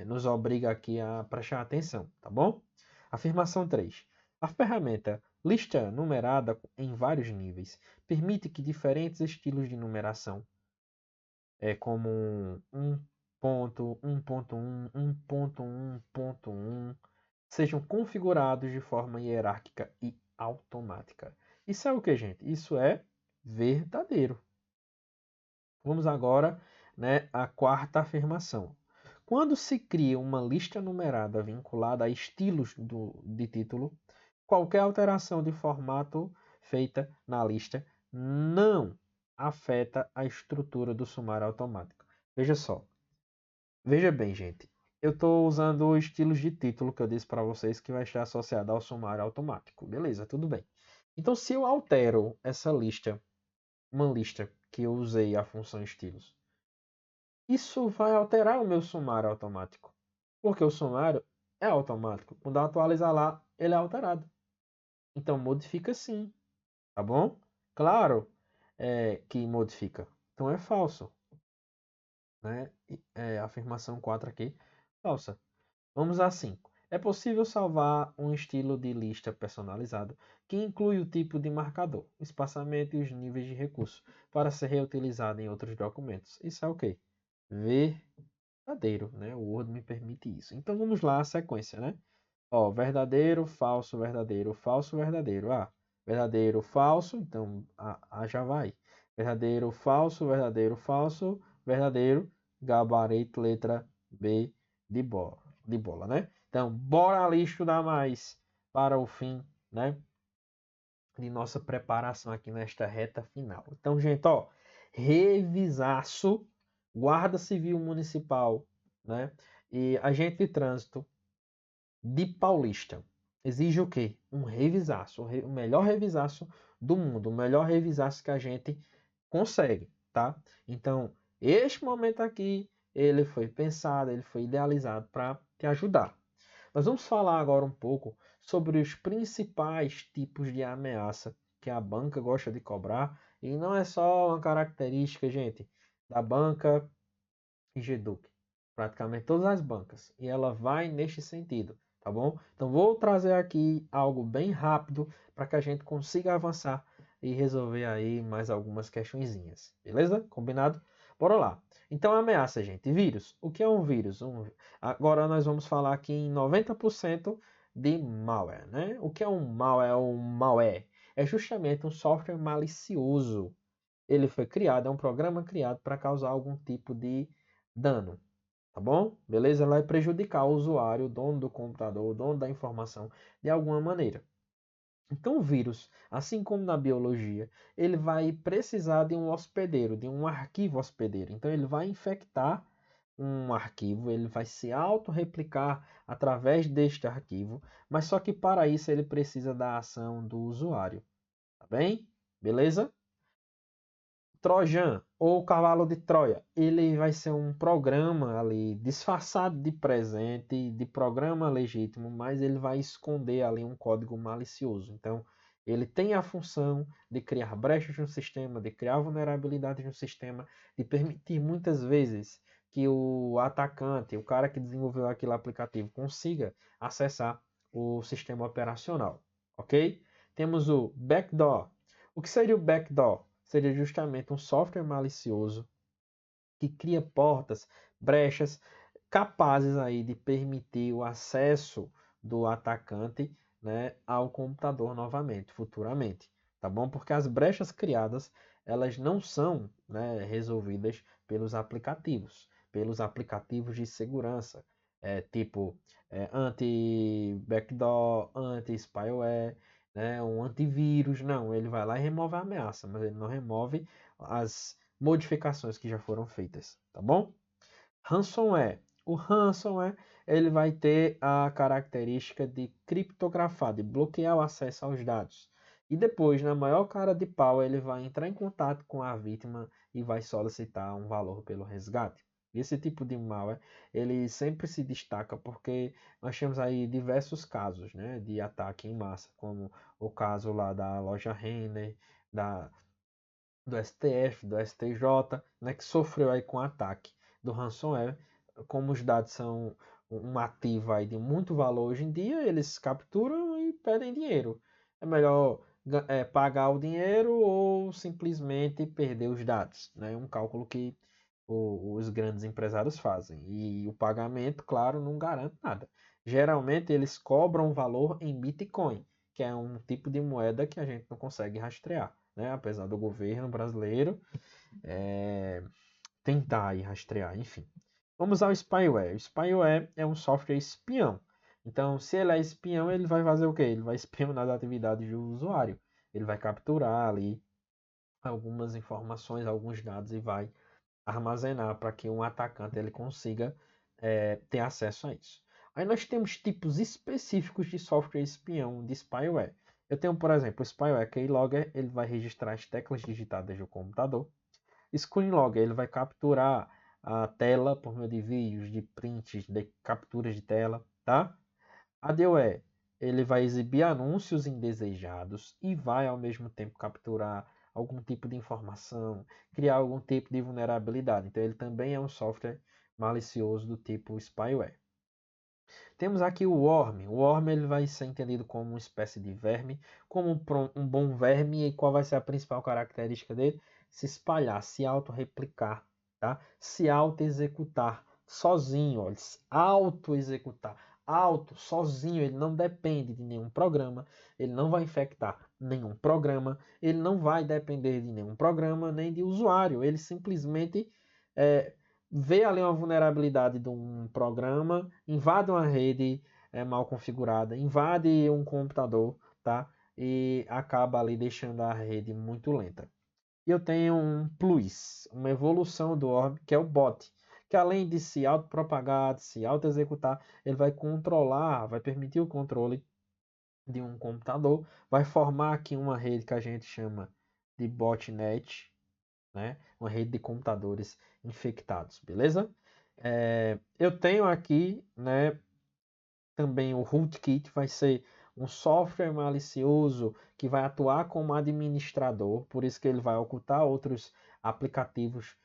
nos obriga aqui a prestar atenção, tá bom? Afirmação 3. A ferramenta lista numerada em vários níveis permite que diferentes estilos de numeração, como 1.1, 1.1, 1.1.1, sejam configurados de forma hierárquica e automática. Isso é o que, gente? Isso é verdadeiro. Vamos agora, né, à quarta afirmação. Quando se cria uma lista numerada vinculada a estilos de título, qualquer alteração de formato feita na lista não afeta a estrutura do sumário automático. Veja só. Veja bem, gente. Eu estou usando estilos de título que eu disse para vocês que vai estar associado ao sumário automático. Beleza, tudo bem. Então, se eu altero essa lista, uma lista que eu usei a função estilos, isso vai alterar o meu sumário automático. Porque o sumário é automático. Quando eu atualizar lá, ele é alterado. Então, modifica sim, tá bom? Claro que modifica. Então, é falso, né? Afirmação 4 aqui, falsa. Vamos a 5. É possível salvar um estilo de lista personalizado que inclui o tipo de marcador, o espaçamento e os níveis de recurso para ser reutilizado em outros documentos. Isso é o quê? Verdadeiro, né? O Word me permite isso. Então vamos lá a sequência, né? Ó, verdadeiro, falso, verdadeiro, falso, verdadeiro. Ah, verdadeiro, falso, então A já vai. Verdadeiro, falso, verdadeiro, gabarito, letra B de bola, né? Então, bora ali estudar mais para o fim, né, de nossa preparação aqui nesta reta final. Então, gente, ó, revisaço, Guarda Civil Municipal, né, e agente de trânsito de Paulista. Exige o quê? Um revisaço, o melhor revisaço do mundo, o melhor revisaço que a gente consegue, tá? Então, este momento aqui, ele foi pensado, ele foi idealizado para te ajudar. Nós vamos falar agora um pouco sobre os principais tipos de ameaça que a banca gosta de cobrar, e não é só uma característica, gente, da banca e GEDUC. praticamente todas as bancas, e ela vai neste sentido, tá bom? Então vou trazer aqui algo bem rápido para que a gente consiga avançar e resolver aí mais algumas questõezinhas, beleza? Combinado? Bora lá. Então ameaça, gente, vírus. O que é um vírus? Agora nós vamos falar aqui em 90% de malware, né? O que é um malware? Um malware é justamente um software malicioso. Ele foi criado, é um programa criado para causar algum tipo de dano, tá bom? Beleza? Ela vai prejudicar o usuário, o dono do computador, o dono da informação, de alguma maneira. Então, o vírus, assim como na biologia, ele vai precisar de um hospedeiro, de um arquivo hospedeiro. Então, ele vai infectar um arquivo, ele vai se auto-replicar através deste arquivo, mas só que para isso ele precisa da ação do usuário, tá bem? Beleza? Trojan ou Cavalo de Troia, ele vai ser um programa ali disfarçado de presente, de programa legítimo, mas ele vai esconder ali um código malicioso. Então, ele tem a função de criar brechas no sistema, de criar vulnerabilidades no sistema, de permitir muitas vezes que o atacante, o cara que desenvolveu aquele aplicativo, consiga acessar o sistema operacional, ok? Temos o backdoor. O que seria o backdoor? Seria justamente um software malicioso que cria portas, brechas, capazes aí de permitir o acesso do atacante, né, ao computador novamente, futuramente, tá bom? Porque as brechas criadas, elas não são, né, resolvidas pelos aplicativos de segurança, tipo anti-backdoor, anti-spyware, né, um antivírus, não, ele vai lá e remove a ameaça, mas ele não remove as modificações que já foram feitas, tá bom? Ransomware. O ransomware ele vai ter a característica de criptografar, de bloquear o acesso aos dados. E depois, na maior cara de pau, ele vai entrar em contato com a vítima e vai solicitar um valor pelo resgate. Esse tipo de malware, ele sempre se destaca porque nós temos aí diversos casos, né, de ataque em massa, como o caso lá da loja Renner, da do STF, do STJ, né, que sofreu aí com o ataque do ransomware. Como os dados são um ativo aí de muito valor hoje em dia, eles capturam e pedem dinheiro. É melhor pagar o dinheiro ou simplesmente perder os dados, né? É um cálculo que os grandes empresários fazem. E o pagamento, claro, não garante nada. Geralmente eles cobram valor em Bitcoin, que é um tipo de moeda que a gente não consegue rastrear, né? Apesar do governo brasileiro tentar aí rastrear, enfim. Vamos ao spyware. O spyware é um software espião. Então, se ele é espião, ele vai fazer o quê? Ele vai espionar as atividades do usuário. Ele vai capturar ali algumas informações, alguns dados e vai armazenar para que um atacante ele consiga ter acesso a isso. Aí nós temos tipos específicos de software espião de spyware. Eu tenho, por exemplo, o spyware keylogger, ele vai registrar as teclas digitadas do computador. Screenlogger, ele vai capturar a tela por meio de vídeos, de prints, de capturas de tela, tá? ADOE, ele vai exibir anúncios indesejados e vai ao mesmo tempo capturar algum tipo de informação, criar algum tipo de vulnerabilidade. Então ele também é um software malicioso do tipo spyware. Temos aqui o worm. O worm ele vai ser entendido como uma espécie de verme, como um bom verme. E qual vai ser a principal característica dele? Se espalhar, se auto-replicar, tá? Se auto-executar sozinho, olha, se auto-executar, sozinho, ele não depende de nenhum programa, ele não vai infectar nenhum programa, ele não vai depender de nenhum programa, nem de usuário, ele simplesmente é, vê ali uma vulnerabilidade de um programa, invade uma rede mal configurada, invade um computador, tá? E acaba ali deixando a rede muito lenta. E eu tenho um plus, uma evolução do Orb, que é o bot, que além de se autopropagar, de se auto-executar, ele vai controlar, vai permitir o controle de um computador, vai formar aqui uma rede que a gente chama de botnet, né? Uma rede de computadores infectados, beleza? Eu tenho aqui, né, também o rootkit, vai ser um software malicioso que vai atuar como administrador, por isso que ele vai ocultar outros aplicativos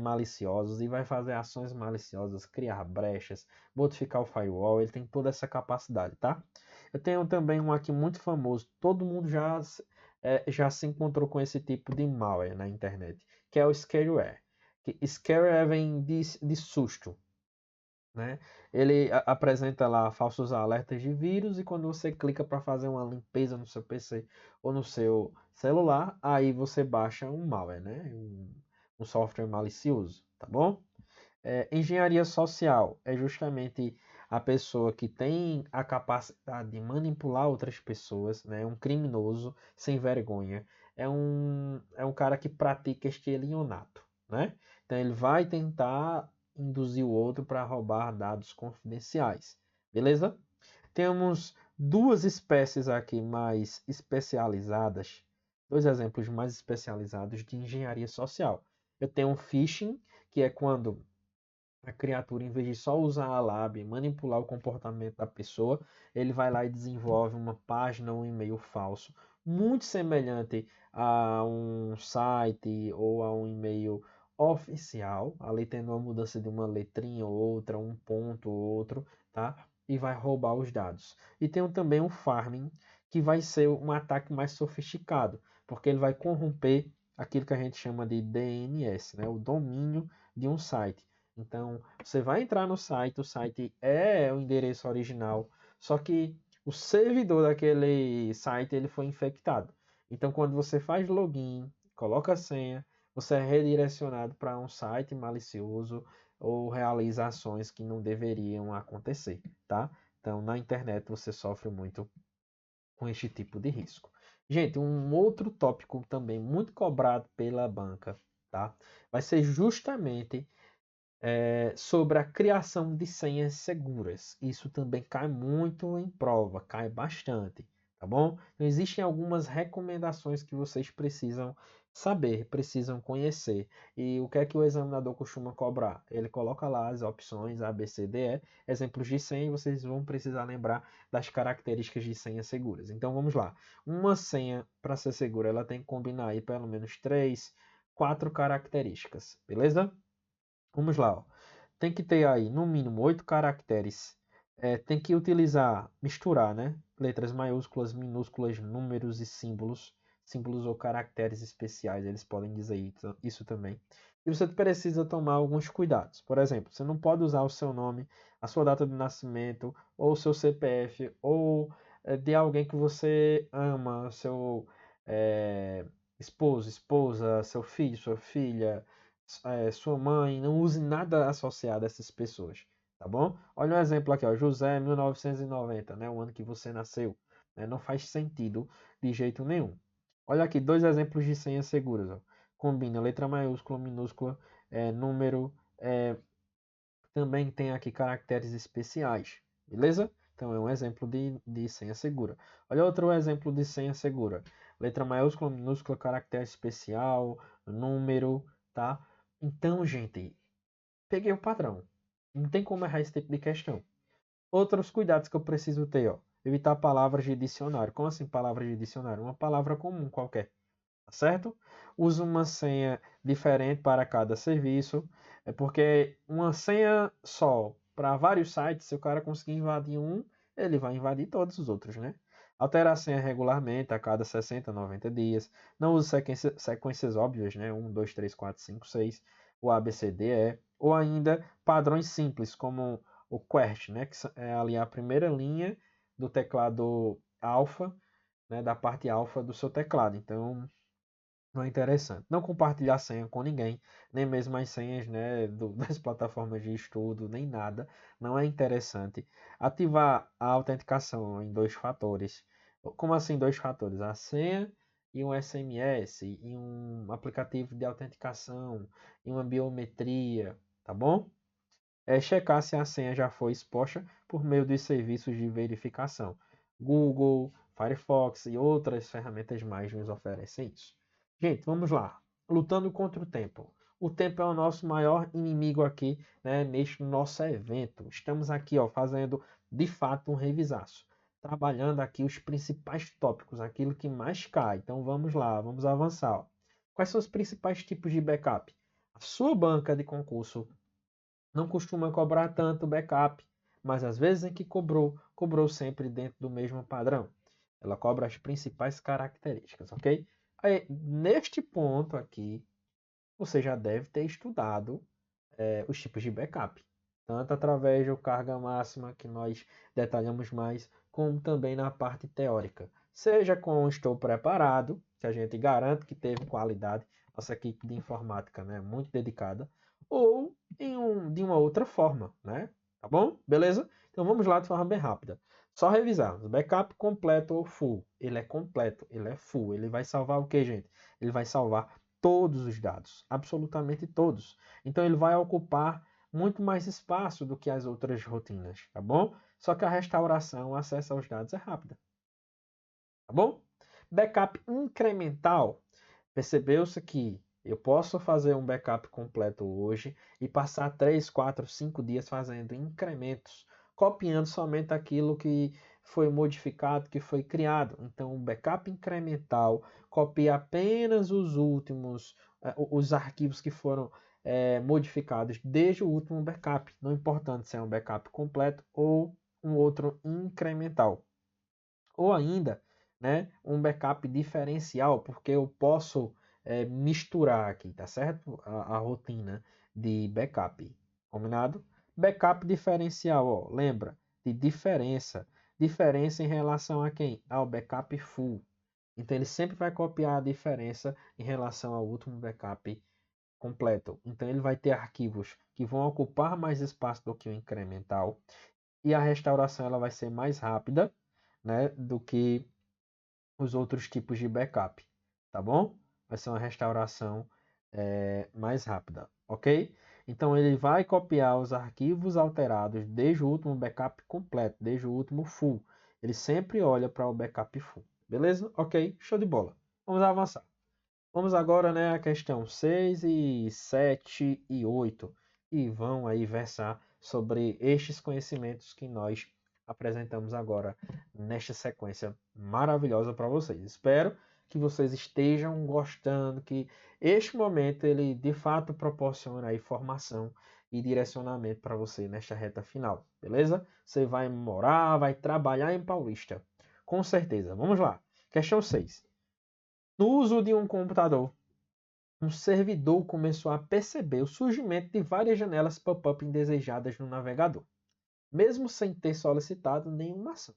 maliciosos e vai fazer ações maliciosas, criar brechas, modificar o firewall, ele tem toda essa capacidade, tá? Eu tenho também um aqui muito famoso, todo mundo já se encontrou com esse tipo de malware na internet, que é o Scareware. Scareware vem de susto, né? Ele apresenta lá falsos alertas de vírus e quando você clica para fazer uma limpeza no seu PC ou no seu celular, aí você baixa um malware, né? Um software malicioso, tá bom? Engenharia social é justamente a pessoa que tem a capacidade de manipular outras pessoas, né? Um criminoso sem vergonha. É um cara que pratica estelionato, né? Então ele vai tentar induzir o outro para roubar dados confidenciais, beleza? Temos duas espécies aqui mais especializadas, dois exemplos mais especializados de engenharia social. Eu tenho o phishing, que é quando a criatura, em vez de só usar a lábia e manipular o comportamento da pessoa, ele vai lá e desenvolve uma página ou um e-mail falso, muito semelhante a um site ou a um e-mail oficial, ali tendo uma mudança de uma letrinha ou outra, um ponto ou outro, tá? E vai roubar os dados. E tem também o farming, que vai ser um ataque mais sofisticado, porque ele vai corromper aquilo que a gente chama de DNS, né? O domínio de um site. Então, você vai entrar no site, o site é o endereço original, só que o servidor daquele site ele foi infectado. Então, quando você faz login, coloca a senha, você é redirecionado para um site malicioso ou realiza ações que não deveriam acontecer, tá? Então, na internet você sofre muito com este tipo de risco. Gente, um outro tópico também muito cobrado pela banca, tá? Vai ser justamente sobre a criação de senhas seguras. Isso também cai muito em prova, cai bastante, tá bom? Então, existem algumas recomendações que vocês precisam saber, precisam conhecer. E o que é que o examinador costuma cobrar? Ele coloca lá as opções A, B, C, D, E, exemplos de senha, e vocês vão precisar lembrar das características de senhas seguras. Então, vamos lá. Uma senha, para ser segura, ela tem que combinar aí pelo menos 3, 4 características, beleza? Vamos lá, ó. Tem que ter aí no mínimo 8 caracteres. Tem que utilizar, misturar, né? Letras maiúsculas, minúsculas, números e símbolos. Símbolos ou caracteres especiais, eles podem dizer isso também. E você precisa tomar alguns cuidados. Por exemplo, você não pode usar o seu nome, a sua data de nascimento, ou o seu CPF, ou de alguém que você ama, seu esposo, esposa, seu filho, sua filha, sua mãe, não use nada associado a essas pessoas, tá bom? Olha um exemplo aqui, ó, José 1990, né, o ano que você nasceu, né, não faz sentido de jeito nenhum. Olha aqui, dois exemplos de senhas seguras, ó. Combina letra maiúscula, minúscula, número, também tem aqui caracteres especiais, beleza? Então é um exemplo de senha segura. Olha outro exemplo de senha segura. Letra maiúscula, minúscula, caractere especial, número, tá? Então, gente, peguei o padrão. Não tem como errar esse tipo de questão. Outros cuidados que eu preciso ter, ó. Evitar palavras de dicionário. Como assim palavras de dicionário? Uma palavra comum qualquer, tá certo? Use uma senha diferente para cada serviço. É porque uma senha só para vários sites, se o cara conseguir invadir um, ele vai invadir todos os outros, né? Altera a senha regularmente, a cada 60, 90 dias. Não use sequências óbvias, né? 1, 2, 3, 4, 5, 6, o ABCDE. Ou ainda padrões simples, como o QWERTY, né? Que é ali a primeira linha do teclado alfa, né? Da parte alfa do seu teclado. Então, não é interessante. Não compartilhar senha com ninguém, nem mesmo as senhas, né, das plataformas de estudo, nem nada. Não é interessante. Ativar a autenticação em dois fatores. Como assim dois fatores? A senha e um SMS, e um aplicativo de autenticação, e uma biometria, tá bom? Checar se a senha já foi exposta por meio dos serviços de verificação. Google, Firefox e outras ferramentas mais nos oferecem isso. Gente, vamos lá. Lutando contra o tempo. O tempo é o nosso maior inimigo aqui, né, neste nosso evento. Estamos aqui, ó, fazendo de fato um revisaço. Trabalhando aqui os principais tópicos, aquilo que mais cai. Então vamos lá, vamos avançar. Ó. Quais são os principais tipos de backup? A sua banca de concurso não costuma cobrar tanto backup, mas às vezes em que cobrou sempre dentro do mesmo padrão. Ela cobra as principais características, ok? Aí, neste ponto aqui, você já deve ter estudado os tipos de backup, tanto através do carga máxima, que nós detalhamos mais, como também na parte teórica. Seja com estou preparado, que a gente garante que teve qualidade, nossa equipe de informática, né, muito dedicada, ou de uma outra forma, né? Tá bom? Beleza? Então vamos lá de forma bem rápida. Só revisar. Backup completo ou full. Ele é completo, ele é full. Ele vai salvar o que, gente? Ele vai salvar todos os dados, absolutamente todos. Então ele vai ocupar muito mais espaço do que as outras rotinas, tá bom? Só que a restauração, o acesso aos dados é rápida, tá bom? Backup incremental. Percebeu-se que eu posso fazer um backup completo hoje e passar 3, 4, 5 dias fazendo incrementos, copiando somente aquilo que foi modificado, que foi criado. Então, o backup incremental copia apenas os últimos, os arquivos que foram modificados desde o último backup, não importando se é um backup completo ou um outro incremental. Ou ainda, né, um backup diferencial, porque eu posso misturar aqui, tá certo? A rotina de backup. Combinado? Backup diferencial, ó, lembra? De diferença. Diferença em relação a quem? Ao backup full. Então ele sempre vai copiar a diferença em relação ao último backup completo. Então ele vai ter arquivos que vão ocupar mais espaço do que o incremental e a restauração ela vai ser mais rápida, né, do que os outros tipos de backup, tá bom? Vai ser uma restauração mais rápida, ok? Então ele vai copiar os arquivos alterados desde o último backup completo, desde o último full. Ele sempre olha para o backup full, beleza? Ok, show de bola. Vamos avançar. Vamos agora, né, à questão 6 e 7 e 8, e vão aí versar sobre estes conhecimentos que nós apresentamos agora nesta sequência maravilhosa para vocês. Espero que vocês estejam gostando, que este momento ele de fato proporciona aí formação e direcionamento para você nesta reta final, beleza? Você vai morar, vai trabalhar em Paulista, com certeza. Vamos lá. Questão 6. No uso de um computador, um servidor começou a perceber o surgimento de várias janelas pop-up indesejadas no navegador, mesmo sem ter solicitado nenhuma ação.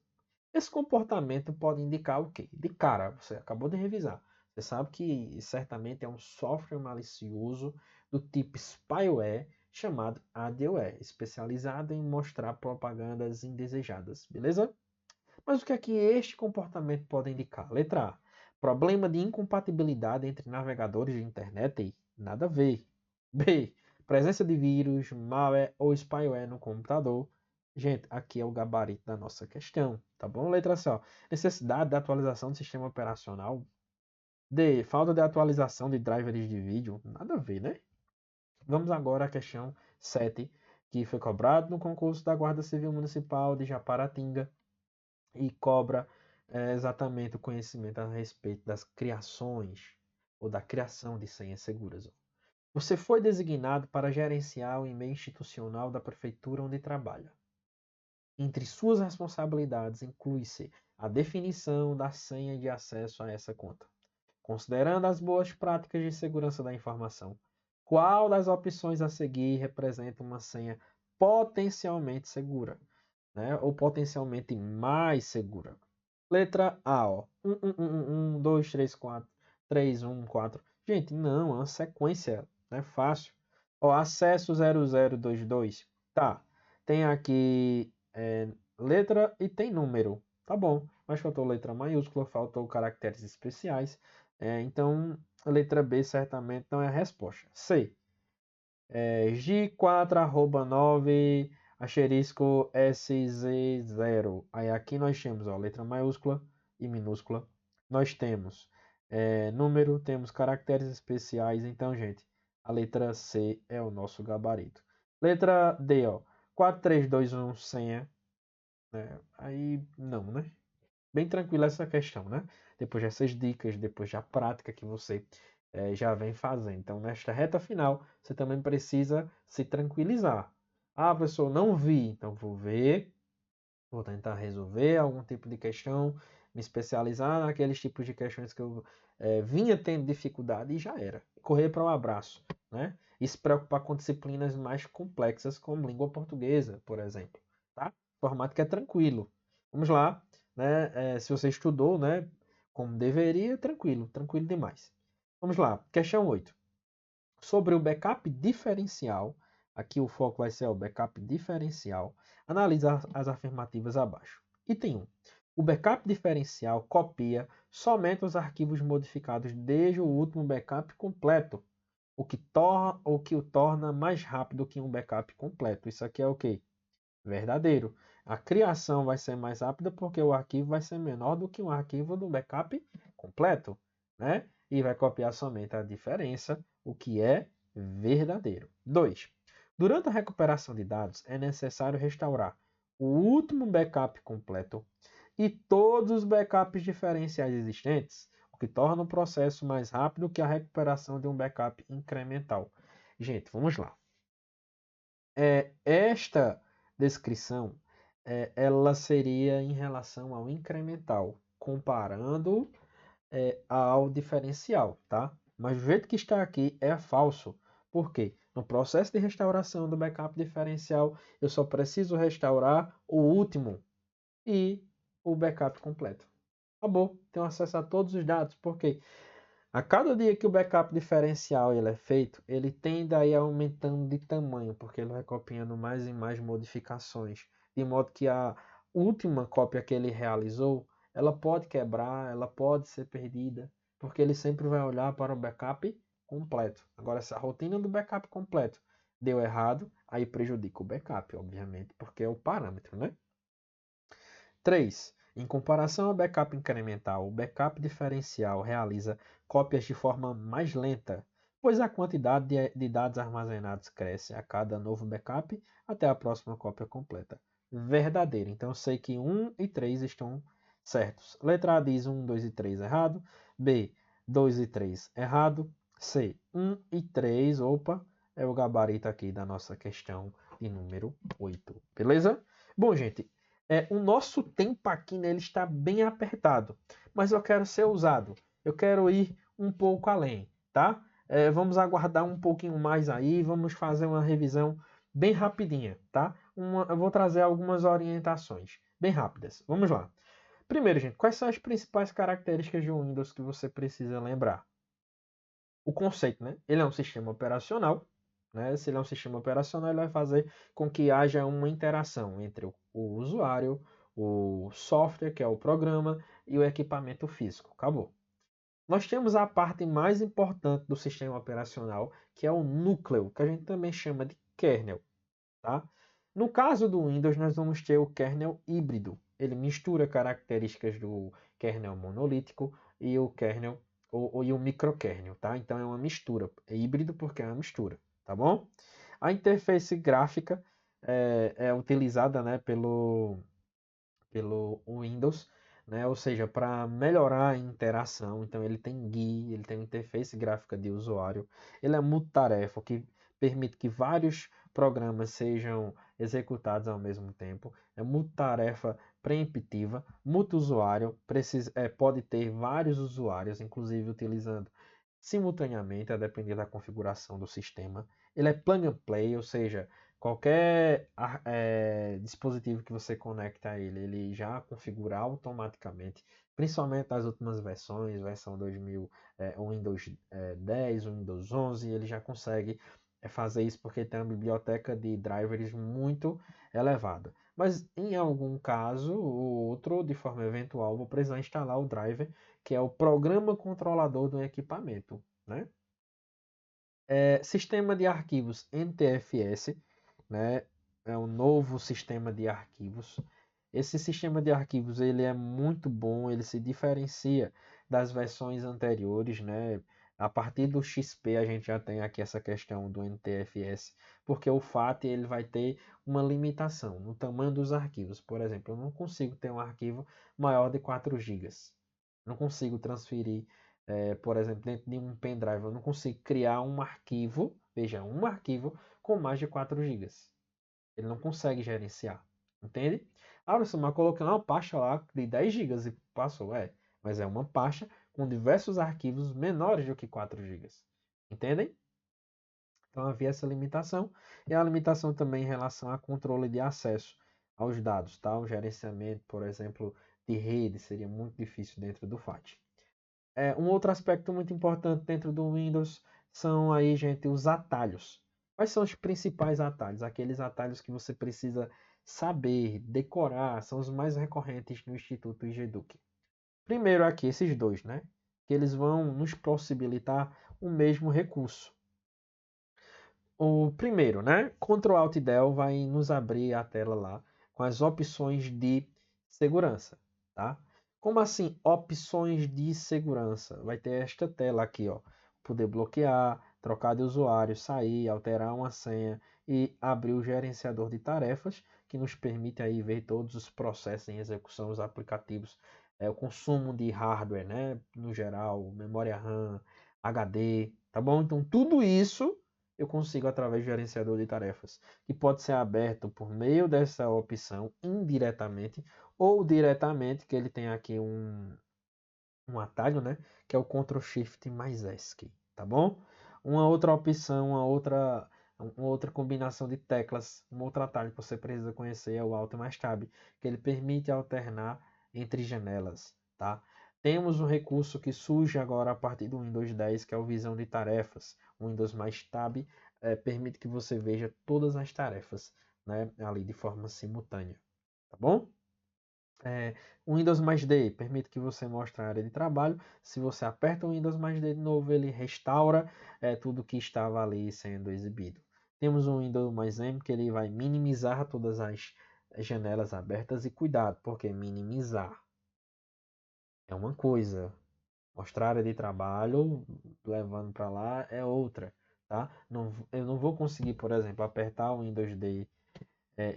Esse comportamento pode indicar o quê? De cara, você acabou de revisar. Você sabe que certamente é um software malicioso do tipo spyware chamado adware, especializado em mostrar propagandas indesejadas, beleza? Mas o que é que este comportamento pode indicar? Letra A. Problema de incompatibilidade entre navegadores de internet e nada a ver. B. Presença de vírus, malware ou spyware no computador. Gente, aqui é o gabarito da nossa questão, tá bom? Letra C. Ó. Necessidade de atualização do sistema operacional. D. Falta de atualização de drivers de vídeo. Nada a ver, né? Vamos agora à questão 7, que foi cobrado no concurso da Guarda Civil Municipal de Japaratinga e cobra exatamente o conhecimento a respeito das criações ou da criação de senhas seguras. Você foi designado para gerenciar o e-mail institucional da prefeitura onde trabalha. Entre suas responsabilidades inclui-se a definição da senha de acesso a essa conta. Considerando as boas práticas de segurança da informação, qual das opções a seguir representa uma senha potencialmente segura, né? Ou potencialmente mais segura? Letra A, ó. 2, 3, 4. 3, 1, 4. Gente, não, é uma sequência, né? Fácil. Ó, acesso 0022. Tá. Tem aqui letra e tem número. Tá bom. Mas faltou letra maiúscula, faltou caracteres especiais. Então, a letra B certamente não é a resposta. C. G4 @ 9 asterisco SZ0. Aí aqui nós temos ó, letra maiúscula e minúscula. Nós temos número, temos caracteres especiais. Então, gente, a letra C é o nosso gabarito. Letra D, ó, 4321 senha. Aí não, né? Bem tranquila essa questão, né? Depois dessas dicas, depois da prática que você já vem fazendo. Então, nesta reta final, você também precisa se tranquilizar. Ah, professor, não vi, então vou ver, vou tentar resolver algum tipo de questão, me especializar naqueles tipos de questões que eu vinha tendo dificuldade e já era. Correr para o abraço, né? E se preocupar com disciplinas mais complexas, como língua portuguesa, por exemplo, tá? Formato que é tranquilo. Vamos lá, né? Se você estudou, né? Como deveria, tranquilo, tranquilo demais. Vamos lá, questão 8. Sobre o backup diferencial, aqui o foco vai ser o backup diferencial, analise as afirmativas abaixo. Item 1. O backup diferencial copia somente os arquivos modificados desde o último backup completo, o que o torna mais rápido que um backup completo. Isso aqui é o quê? Verdadeiro. A criação vai ser mais rápida porque o arquivo vai ser menor do que um arquivo do backup completo, né? E vai copiar somente a diferença, o que é verdadeiro. 2. Durante a recuperação de dados, é necessário restaurar o último backup completo e todos os backups diferenciais existentes, o que torna o processo mais rápido que a recuperação de um backup incremental. Gente, vamos lá. Esta descrição ela seria em relação ao incremental, comparando ao diferencial, tá? Mas o jeito que está aqui é falso. Por quê? No processo de restauração do backup diferencial, eu só preciso restaurar o último e o backup completo. Acabou. Tenho acesso a todos os dados. Por quê? A cada dia que o backup diferencial ele é feito, ele tende a ir aumentando de tamanho, porque ele vai copiando mais e mais modificações, de modo que a última cópia que ele realizou, ela pode quebrar, ela pode ser perdida, porque ele sempre vai olhar para o backup completo. Agora, se a rotina do backup completo deu errado, aí prejudica o backup, obviamente, porque é o parâmetro, né? 3. Em comparação ao backup incremental, o backup diferencial realiza cópias de forma mais lenta, pois a quantidade de dados armazenados cresce a cada novo backup até a próxima cópia completa. Verdadeiro. Então eu sei que 1 e 3 estão certos. Letra A diz 1, 2 e 3 errado. B, 2 e 3 errado. C, 1 e 3, opa, é o gabarito aqui da nossa questão de número 8. Beleza? Bom, gente, o nosso tempo aqui ele está bem apertado, mas eu quero ser ousado, eu quero ir um pouco além, tá? Vamos aguardar um pouquinho mais aí, vamos fazer uma revisão bem rapidinha, tá? Eu vou trazer algumas orientações bem rápidas. Vamos lá. Primeiro, gente, quais são as principais características de um Windows que você precisa lembrar? O conceito, né? Ele é um sistema operacional, né? Se ele é um sistema operacional, ele vai fazer com que haja uma interação entre o usuário, o software, que é o programa, e o equipamento físico. Acabou. Nós temos a parte mais importante do sistema operacional, que é o núcleo, que a gente também chama de kernel, tá? No caso do Windows, nós vamos ter o kernel híbrido. Ele mistura características do kernel monolítico e o kernel e o microkernel, tá? Então é uma mistura. É híbrido porque é uma mistura, tá bom? A interface gráfica é utilizada, né, pelo Windows, né? Ou seja, para melhorar a interação. Então ele tem GUI, ele tem uma interface gráfica de usuário, ele é multitarefa, o que permite que vários programas sejam executados ao mesmo tempo. É multitarefa preemptiva, multiusuário, pode ter vários usuários, inclusive utilizando simultaneamente, a depender da configuração do sistema. Ele é plug and play, ou seja, qualquer dispositivo que você conecta a ele, ele já configura automaticamente, principalmente nas últimas versões, versão 2000, o Windows 10, o Windows 11, ele já consegue fazer isso porque tem uma biblioteca de drivers muito elevada. Mas em algum caso ou outro, de forma eventual, vou precisar instalar o driver, que é o programa controlador do equipamento, né? Sistema de arquivos NTFS, né? É um novo sistema de arquivos. Esse sistema de arquivos ele é muito bom, ele se diferencia das versões anteriores, né? A partir do XP a gente já tem aqui essa questão do NTFS, porque o FAT ele vai ter uma limitação no tamanho dos arquivos. Por exemplo, eu não consigo ter um arquivo maior de 4 GB. Não consigo transferir Por exemplo, dentro de um pendrive, eu não consigo criar um arquivo, veja, um arquivo com mais de 4 gigas. Ele não consegue gerenciar, entende? Ah, Alisson, mas coloquei uma pasta lá de 10 gigas e passou. Mas é uma pasta com diversos arquivos menores do que 4 gigas. Entendem? Então havia essa limitação. E a limitação também em relação a controle de acesso aos dados, tá? O gerenciamento, por exemplo, de rede seria muito difícil dentro do FAT. Um outro aspecto muito importante dentro do Windows são aí, gente, os atalhos. Quais são os principais atalhos? Aqueles atalhos que você precisa saber, decorar, são os mais recorrentes no Instituto IGEDUC. Primeiro aqui, esses dois, né? Que eles vão nos possibilitar o mesmo recurso. O primeiro, né? Ctrl Alt Del vai nos abrir a tela lá com as opções de segurança, tá? Como assim opções de segurança? Vai ter esta tela aqui, ó. Poder bloquear, trocar de usuário, sair, alterar uma senha e abrir o gerenciador de tarefas, que nos permite aí ver todos os processos em execução, os aplicativos, o consumo de hardware, né? No geral, memória RAM, HD, tá bom? Então tudo isso eu consigo através do gerenciador de tarefas, que pode ser aberto por meio dessa opção indiretamente ou diretamente, que ele tem aqui um atalho, né? Que é o Ctrl Shift mais ESC, tá bom? Uma outra opção, uma outra combinação de teclas, um outro atalho que você precisa conhecer é o Alt mais Tab, que ele permite alternar entre janelas, tá? Temos um recurso que surge agora a partir do Windows 10, que é o Visão de Tarefas. O Windows mais Tab permite que você veja todas as tarefas, né, ali de forma simultânea, tá bom? O Windows mais D permite que você mostre a área de trabalho. Se você aperta o Windows mais D de novo, ele restaura tudo que estava ali sendo exibido. Temos o Windows mais M, que ele vai minimizar todas as janelas abertas. E cuidado, porque minimizar é uma coisa, mostrar a área de trabalho levando para lá é outra. Tá? Não, eu não vou conseguir, por exemplo, apertar o Windows D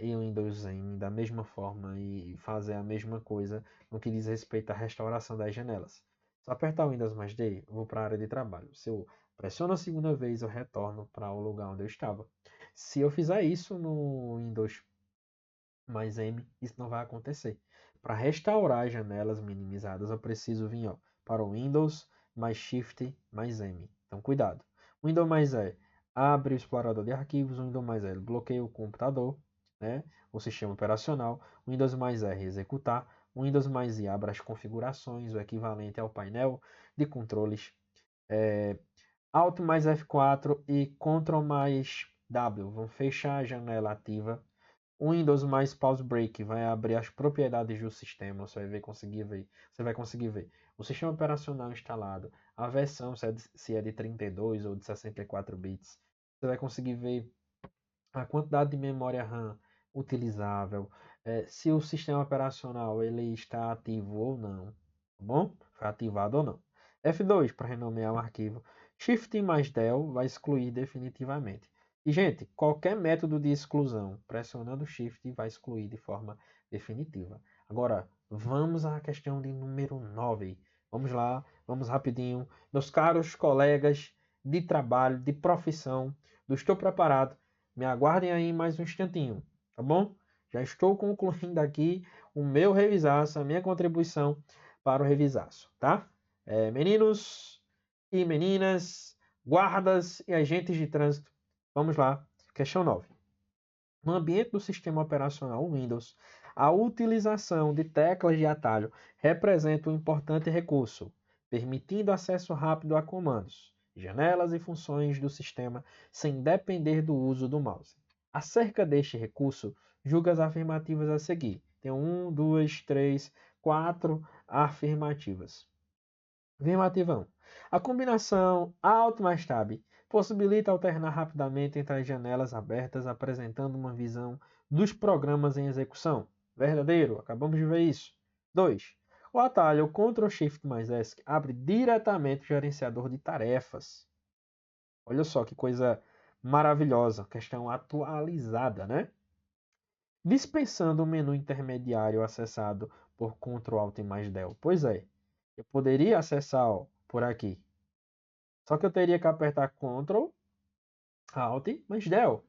e o Windows M da mesma forma e fazer a mesma coisa no que diz respeito à restauração das janelas. Se eu apertar o Windows mais D, eu vou para a área de trabalho. Se eu pressiono a segunda vez, eu retorno para o lugar onde eu estava. Se eu fizer isso no Windows mais M, isso não vai acontecer. Para restaurar as janelas minimizadas, eu preciso vir para o Windows mais Shift mais M. Então, cuidado. Windows mais E abre o explorador de arquivos. Windows mais L bloqueia o computador, né, o sistema operacional. Windows mais R executar. Windows mais I abre as configurações, o equivalente ao painel de controles. Alt mais F4 e Ctrl mais W vão fechar a janela ativa. O Windows mais Pause Break vai abrir as propriedades do sistema. Você vai conseguir ver o sistema operacional instalado, a versão se é de 32 ou de 64 bits. Você vai conseguir ver a quantidade de memória RAM utilizável, se o sistema operacional ele está ativo ou não, tá bom? Foi ativado ou não. F2 para renomear o arquivo. Shift mais Del vai excluir definitivamente. E, gente, qualquer método de exclusão, pressionando Shift, vai excluir de forma definitiva. Agora, vamos à questão de número 9. Vamos lá, vamos rapidinho. Meus caros colegas de trabalho, de profissão, estou preparado. Me aguardem aí mais um instantinho, tá bom? Já estou concluindo aqui o meu revisaço, a minha contribuição para o revisaço, tá? Meninos e meninas, guardas e agentes de trânsito, vamos lá. Questão 9. No ambiente do sistema operacional Windows, a utilização de teclas de atalho representa um importante recurso, permitindo acesso rápido a comandos, janelas e funções do sistema sem depender do uso do mouse. Acerca deste recurso, julga as afirmativas a seguir. Tem 1, 2, 3, 4 afirmativas. Afirmativa 1. A combinação Alt mais Tab possibilita alternar rapidamente entre as janelas abertas, apresentando uma visão dos programas em execução. Verdadeiro, acabamos de ver isso. 2. O atalho Ctrl Shift mais ESC abre diretamente o gerenciador de tarefas. Olha só que coisa maravilhosa, questão atualizada, né? Dispensando o menu intermediário acessado por Ctrl Alt mais Del. Pois é, eu poderia acessar por aqui. Só que eu teria que apertar Ctrl, Alt, mas Del.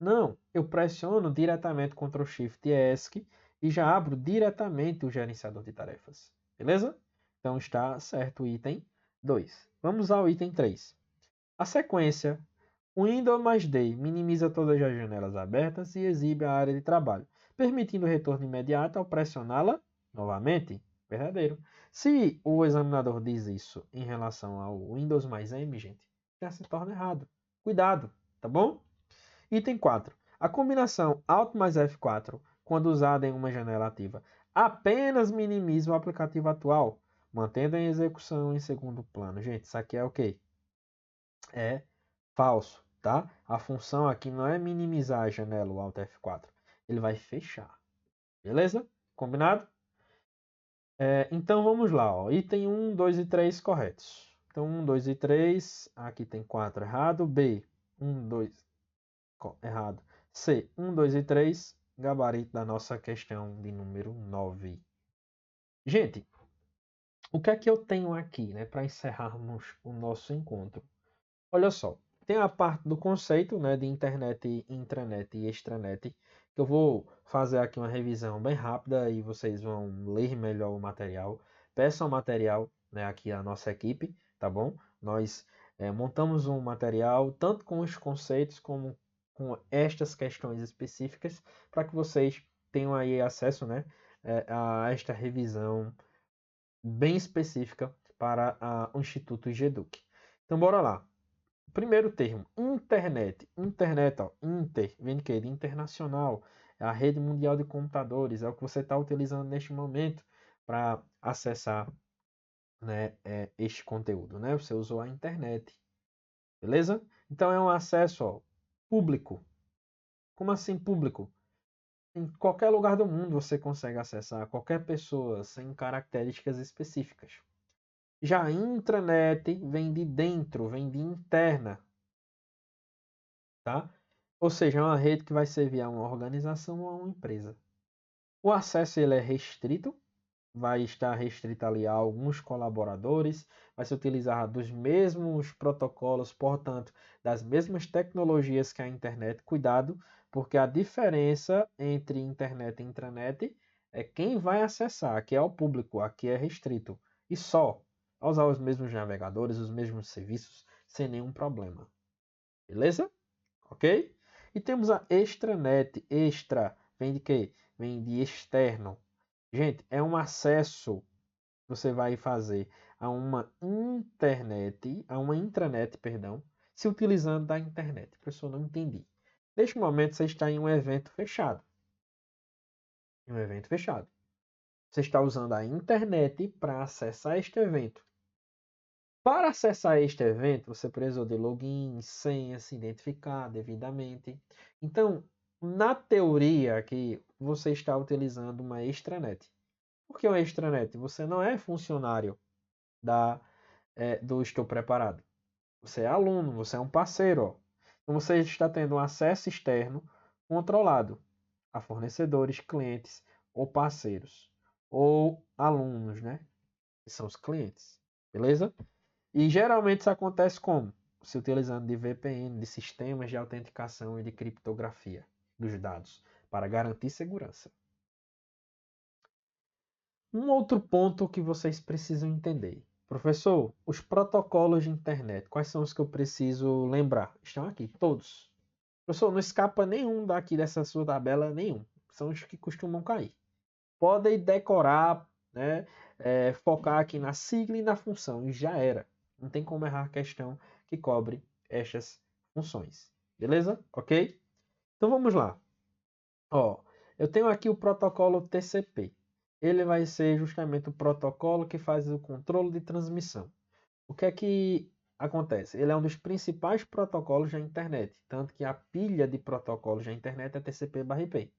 Não, eu pressiono diretamente Ctrl Shift e ESC e já abro diretamente o gerenciador de tarefas. Beleza? Então está certo o item 2. Vamos ao item 3. A sequência Windows mais D minimiza todas as janelas abertas e exibe a área de trabalho, permitindo o retorno imediato ao pressioná-la novamente. Verdadeiro. Se o examinador diz isso em relação ao Windows mais M, gente, já se torna errado. Cuidado, tá bom? Item 4. A combinação Alt mais F4, quando usada em uma janela ativa, apenas minimiza o aplicativo atual, mantendo a execução em segundo plano. Gente, isso aqui é o quê? É falso, tá? A função aqui não é minimizar a janela, o Alt F4. Ele vai fechar. Beleza? Combinado? Então vamos lá. Ó. Item 1, 2 e 3 corretos. Então 1, 2 e 3. Aqui tem 4 errado. B, 1, 2, errado. C, 1, 2 e 3. Gabarito da nossa questão de número 9. Gente, o que é que eu tenho aqui, né, para encerrarmos o nosso encontro? Olha só, tem a parte do conceito, né, de internet, intranet e extranet, que eu vou fazer aqui uma revisão bem rápida e vocês vão ler melhor o material. Peçam o material, né, aqui à nossa equipe, tá bom? Nós montamos um material tanto com os conceitos como com estas questões específicas para que vocês tenham aí acesso, né, a esta revisão bem específica para o Instituto GEDUC. Então, bora lá. Primeiro termo, internet. Internet, ó, inter, vem de quê? De internacional. É a rede mundial de computadores. É o que você está utilizando neste momento para acessar, né, este conteúdo. Né? Você usou a internet. Beleza? Então é um acesso, ó, público. Como assim público? Em qualquer lugar do mundo você consegue acessar qualquer pessoa sem características específicas. Já a intranet vem de dentro, vem de interna. Tá? Ou seja, é uma rede que vai servir a uma organização ou a uma empresa. O acesso ele é restrito, vai estar restrito ali a alguns colaboradores, vai se utilizar dos mesmos protocolos, portanto, das mesmas tecnologias que a internet. Cuidado, porque a diferença entre internet e intranet é quem vai acessar, aqui é o público, aqui é restrito. E só, a usar os mesmos navegadores, os mesmos serviços, sem nenhum problema. Beleza? Ok? E temos a extranet. Extra vem de quê? Vem de externo. Gente, é um acesso que você vai fazer a uma internet, a uma intranet, perdão, se utilizando da internet. Professor, não entendi. Neste momento você está em um evento fechado. Em um evento fechado. Você está usando a internet para acessar este evento. Para acessar este evento, você precisou de login, senha, se identificar devidamente. Então, na teoria aqui, você está utilizando uma extranet. Por que uma extranet? Você não é funcionário do Estou Preparado. Você é aluno, você é um parceiro. Ó. Então, você está tendo um acesso externo controlado a fornecedores, clientes ou parceiros. Ou alunos, né? Que são os clientes. Beleza? E geralmente isso acontece como? Se utilizando de VPN, de sistemas de autenticação e de criptografia dos dados, para garantir segurança. Um outro ponto que vocês precisam entender. Professor, os protocolos de internet, quais são os que eu preciso lembrar? Estão aqui, todos. Professor, não escapa nenhum daqui dessa sua tabela, nenhum. São os que costumam cair. Podem decorar, né, focar aqui na sigla e na função, e já era. Não tem como errar a questão que cobre estas funções. Beleza? Ok? Então vamos lá. Ó, eu tenho aqui o protocolo TCP. Ele vai ser justamente o protocolo que faz o controle de transmissão. O que é que acontece? Ele é um dos principais protocolos da internet, tanto que a pilha de protocolos da internet é TCP/IP.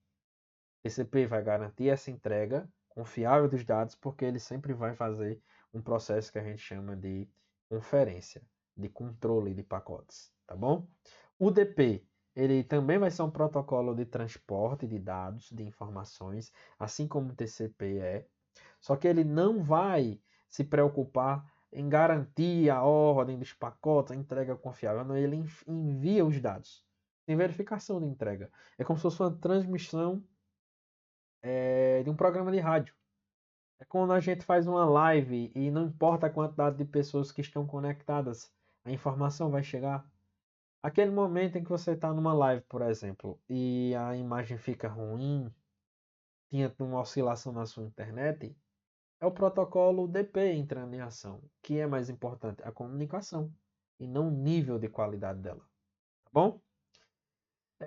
TCP vai garantir essa entrega confiável dos dados, porque ele sempre vai fazer um processo que a gente chama de conferência, de controle de pacotes, tá bom? O UDP, ele também vai ser um protocolo de transporte de dados, de informações, assim como o TCP é, só que ele não vai se preocupar em garantir a ordem dos pacotes, a entrega confiável. Não, ele envia os dados. Tem verificação de entrega. É como se fosse uma transmissão de um programa de rádio. É quando a gente faz uma live e não importa a quantidade de pessoas que estão conectadas, a informação vai chegar. Aquele momento em que você está numa live, por exemplo, e a imagem fica ruim, tinha uma oscilação na sua internet, é o protocolo DP entrando em ação. O que é mais importante? A comunicação e não o nível de qualidade dela. Tá bom?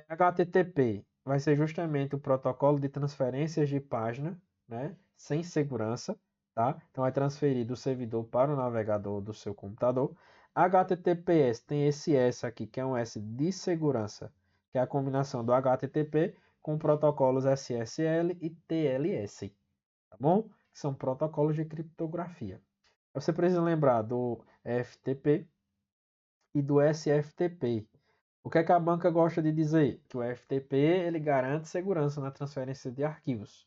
HTTP vai ser justamente o protocolo de transferências de página, né, sem segurança, tá? Então vai transferir do servidor para o navegador do seu computador. HTTPS tem esse S aqui, que é um S de segurança, que é a combinação do HTTP com protocolos SSL e TLS, tá bom? Que são protocolos de criptografia. Você precisa lembrar do FTP e do SFTP. O que é que a banca gosta de dizer? Que o FTP ele garante segurança na transferência de arquivos,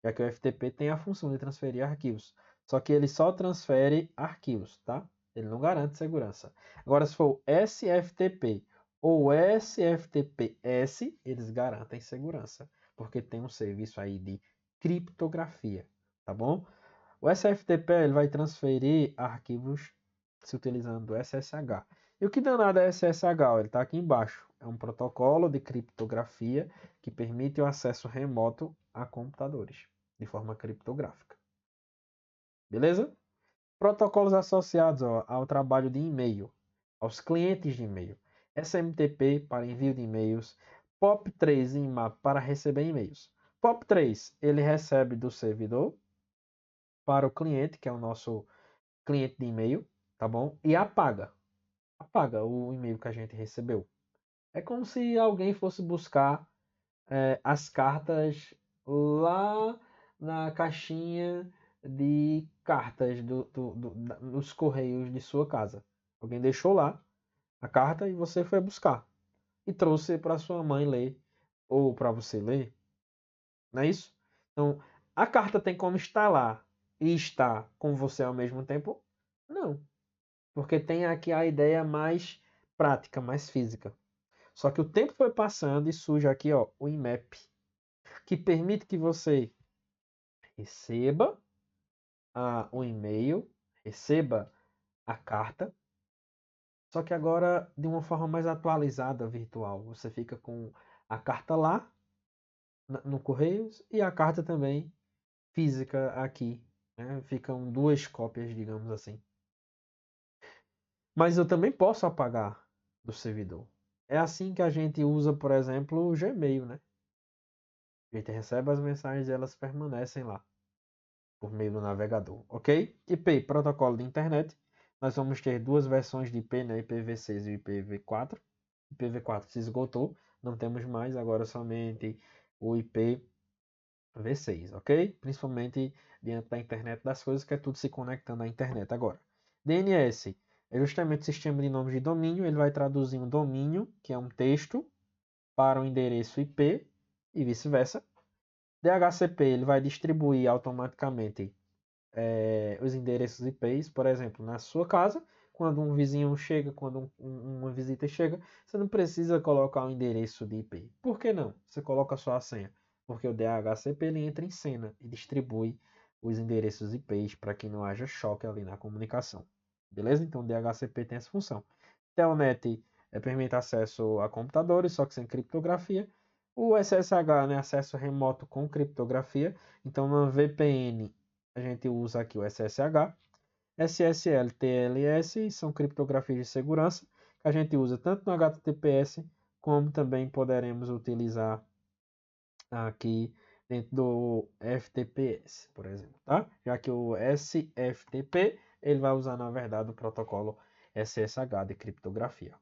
já que o FTP tem a função de transferir arquivos. Só que ele só transfere arquivos, tá? Ele não garante segurança. Agora, se for o SFTP ou SFTPS, eles garantem segurança, porque tem um serviço aí de criptografia, tá bom? O SFTP ele vai transferir arquivos se utilizando o SSH. E o que danado é SSH? Ele está aqui embaixo. É um protocolo de criptografia que permite o acesso remoto a computadores de forma criptográfica. Beleza? Protocolos associados ao trabalho de e-mail, aos clientes de e-mail. SMTP para envio de e-mails. POP3 e IMAP para receber e-mails. POP3 ele recebe do servidor para o cliente, que é o nosso cliente de e-mail, tá bom? E apaga o e-mail que a gente recebeu. É como se alguém fosse buscar as cartas lá na caixinha de cartas dos correios de sua casa. Alguém deixou lá a carta e você foi buscar e trouxe para sua mãe ler ou para você ler, não é isso? Então, a carta tem como estar lá e estar com você ao mesmo tempo? Não. Porque tem aqui a ideia mais prática, mais física. Só que o tempo foi passando e surge aqui ó, o IMAP, que permite que você receba o e-mail, receba a carta, só que agora de uma forma mais atualizada, virtual. Você fica com a carta lá no Correios e a carta também física aqui. Né? Ficam duas cópias, digamos assim. Mas eu também posso apagar do servidor. É assim que a gente usa, por exemplo, o Gmail, né? A gente recebe as mensagens e elas permanecem lá, por meio do navegador, ok? IP, protocolo de internet. Nós vamos ter duas versões de IP, né? IPv6 e IPv4. IPv4 se esgotou, não temos mais, agora somente o IPv6, ok? Principalmente diante da internet das coisas, que é tudo se conectando à internet agora. DNS é justamente o sistema de nomes de domínio, ele vai traduzir um domínio, que é um texto, para o endereço IP e vice-versa. DHCP ele vai distribuir automaticamente os endereços IPs, por exemplo, na sua casa, quando um vizinho chega, quando uma visita chega, você não precisa colocar o endereço de IP. Por que não? Você coloca só a senha. Porque o DHCP ele entra em cena e distribui os endereços IPs para que não haja choque ali na comunicação. Beleza? Então o DHCP tem essa função. Telnet permite acesso a computadores, só que sem criptografia. O SSH, né, acesso remoto com criptografia. Então, na VPN, a gente usa aqui o SSH. SSL, TLS são criptografias de segurança que a gente usa tanto no HTTPS como também poderemos utilizar aqui dentro do FTPS, por exemplo, tá? Já que o SFTP ele vai usar na verdade o protocolo SSH de criptografia.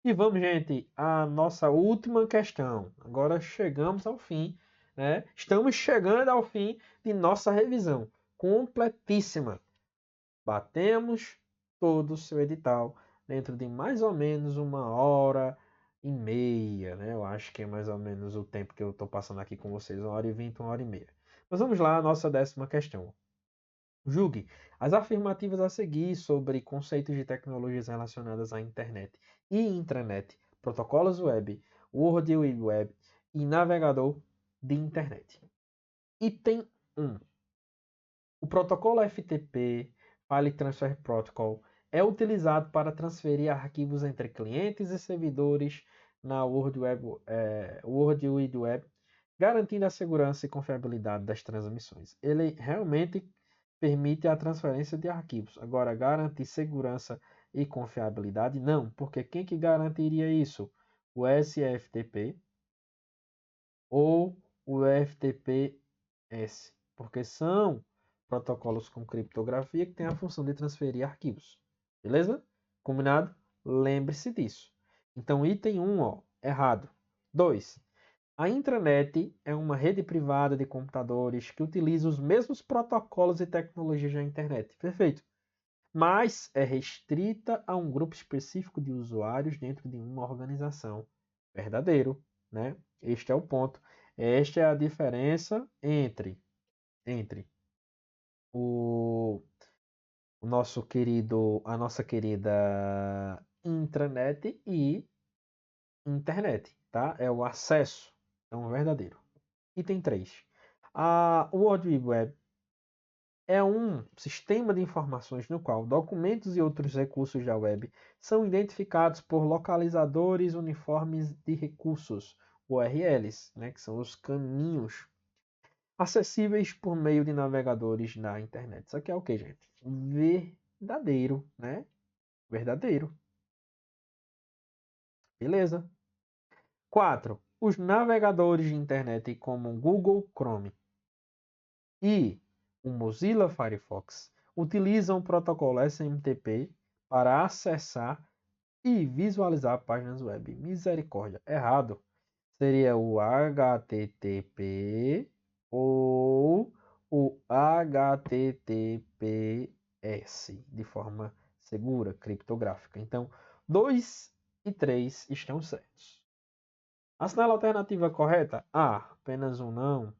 E vamos, gente, à nossa última questão. Agora chegamos ao fim, né? Estamos chegando ao fim de nossa revisão completíssima. Batemos todo o seu edital dentro de mais ou menos 1h30, né? Eu acho que é mais ou menos o tempo que eu estou passando aqui com vocês, 1h20, 1h30. Mas vamos lá, a nossa 10ª questão. Julgue as afirmativas a seguir sobre conceitos de tecnologias relacionadas à internet e intranet, protocolos web, World Wide Web e navegador de internet. Item 1. O protocolo FTP, File Transfer Protocol, é utilizado para transferir arquivos entre clientes e servidores na World Wide Web, garantindo a segurança e confiabilidade das transmissões. Ele realmente permite a transferência de arquivos. Agora, garantir segurança e confiabilidade? Não, porque quem que garantiria isso? O SFTP ou o FTPS, porque são protocolos com criptografia que têm a função de transferir arquivos. Beleza? Combinado? Lembre-se disso. Então, item 1, ó, errado. 2. A intranet é uma rede privada de computadores que utiliza os mesmos protocolos e tecnologias da internet. Perfeito. Mas é restrita a um grupo específico de usuários dentro de uma organização. Verdadeiro, né? Este é o ponto. Esta é a diferença entre o a nossa querida intranet e internet, tá? É o acesso, é um verdadeiro. Item 3. A World Wide Web é um sistema de informações no qual documentos e outros recursos da web são identificados por localizadores uniformes de recursos, URLs, né, que são os caminhos acessíveis por meio de navegadores na internet. Isso aqui é o que, gente? Verdadeiro, né? Verdadeiro. Beleza. 4. Os navegadores de internet como o Google Chrome e o Mozilla Firefox utilizam o protocolo SMTP para acessar e visualizar páginas web. Misericórdia, errado. Seria o HTTP ou o HTTPS, de forma segura, criptográfica. Então, 2 e 3 estão certos. Assinala a alternativa correta? A. Apenas um não.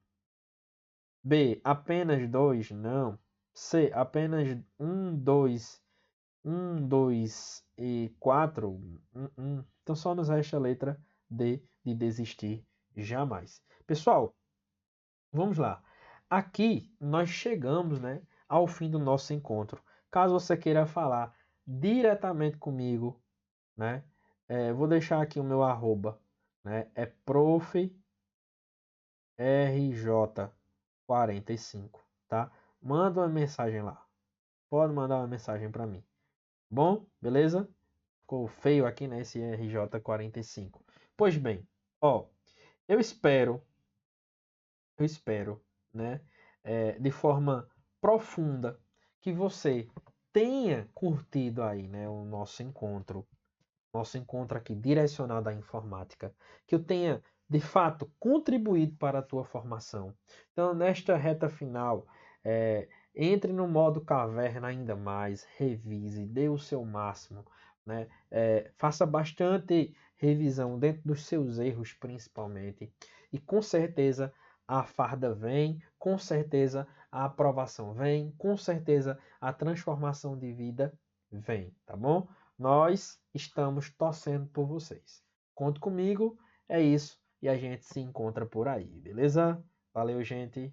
B. Apenas 2 não. C. Apenas 1, 2, 1, 2 e 4. Então só nos resta a letra D de desistir jamais. Pessoal, vamos lá. Aqui nós chegamos, né, ao fim do nosso encontro. Caso você queira falar diretamente comigo, né, vou deixar aqui o meu arroba, né, é profrj45, tá? Manda uma mensagem lá. Pode mandar uma mensagem para mim. Bom, beleza? Ficou feio aqui, né, esse RJ45. Pois bem, ó, eu espero, né, de forma profunda que você tenha curtido aí, né, o nosso encontro aqui direcionado à informática, que eu tenha de fato contribuído para a tua formação. Então, nesta reta final, entre no modo caverna ainda mais, revise, dê o seu máximo, né? Faça bastante revisão dentro dos seus erros, principalmente, e com certeza a farda vem, com certeza a aprovação vem, com certeza a transformação de vida vem, tá bom? Nós estamos torcendo por vocês. Conte comigo, é isso, e a gente se encontra por aí, beleza? Valeu, gente!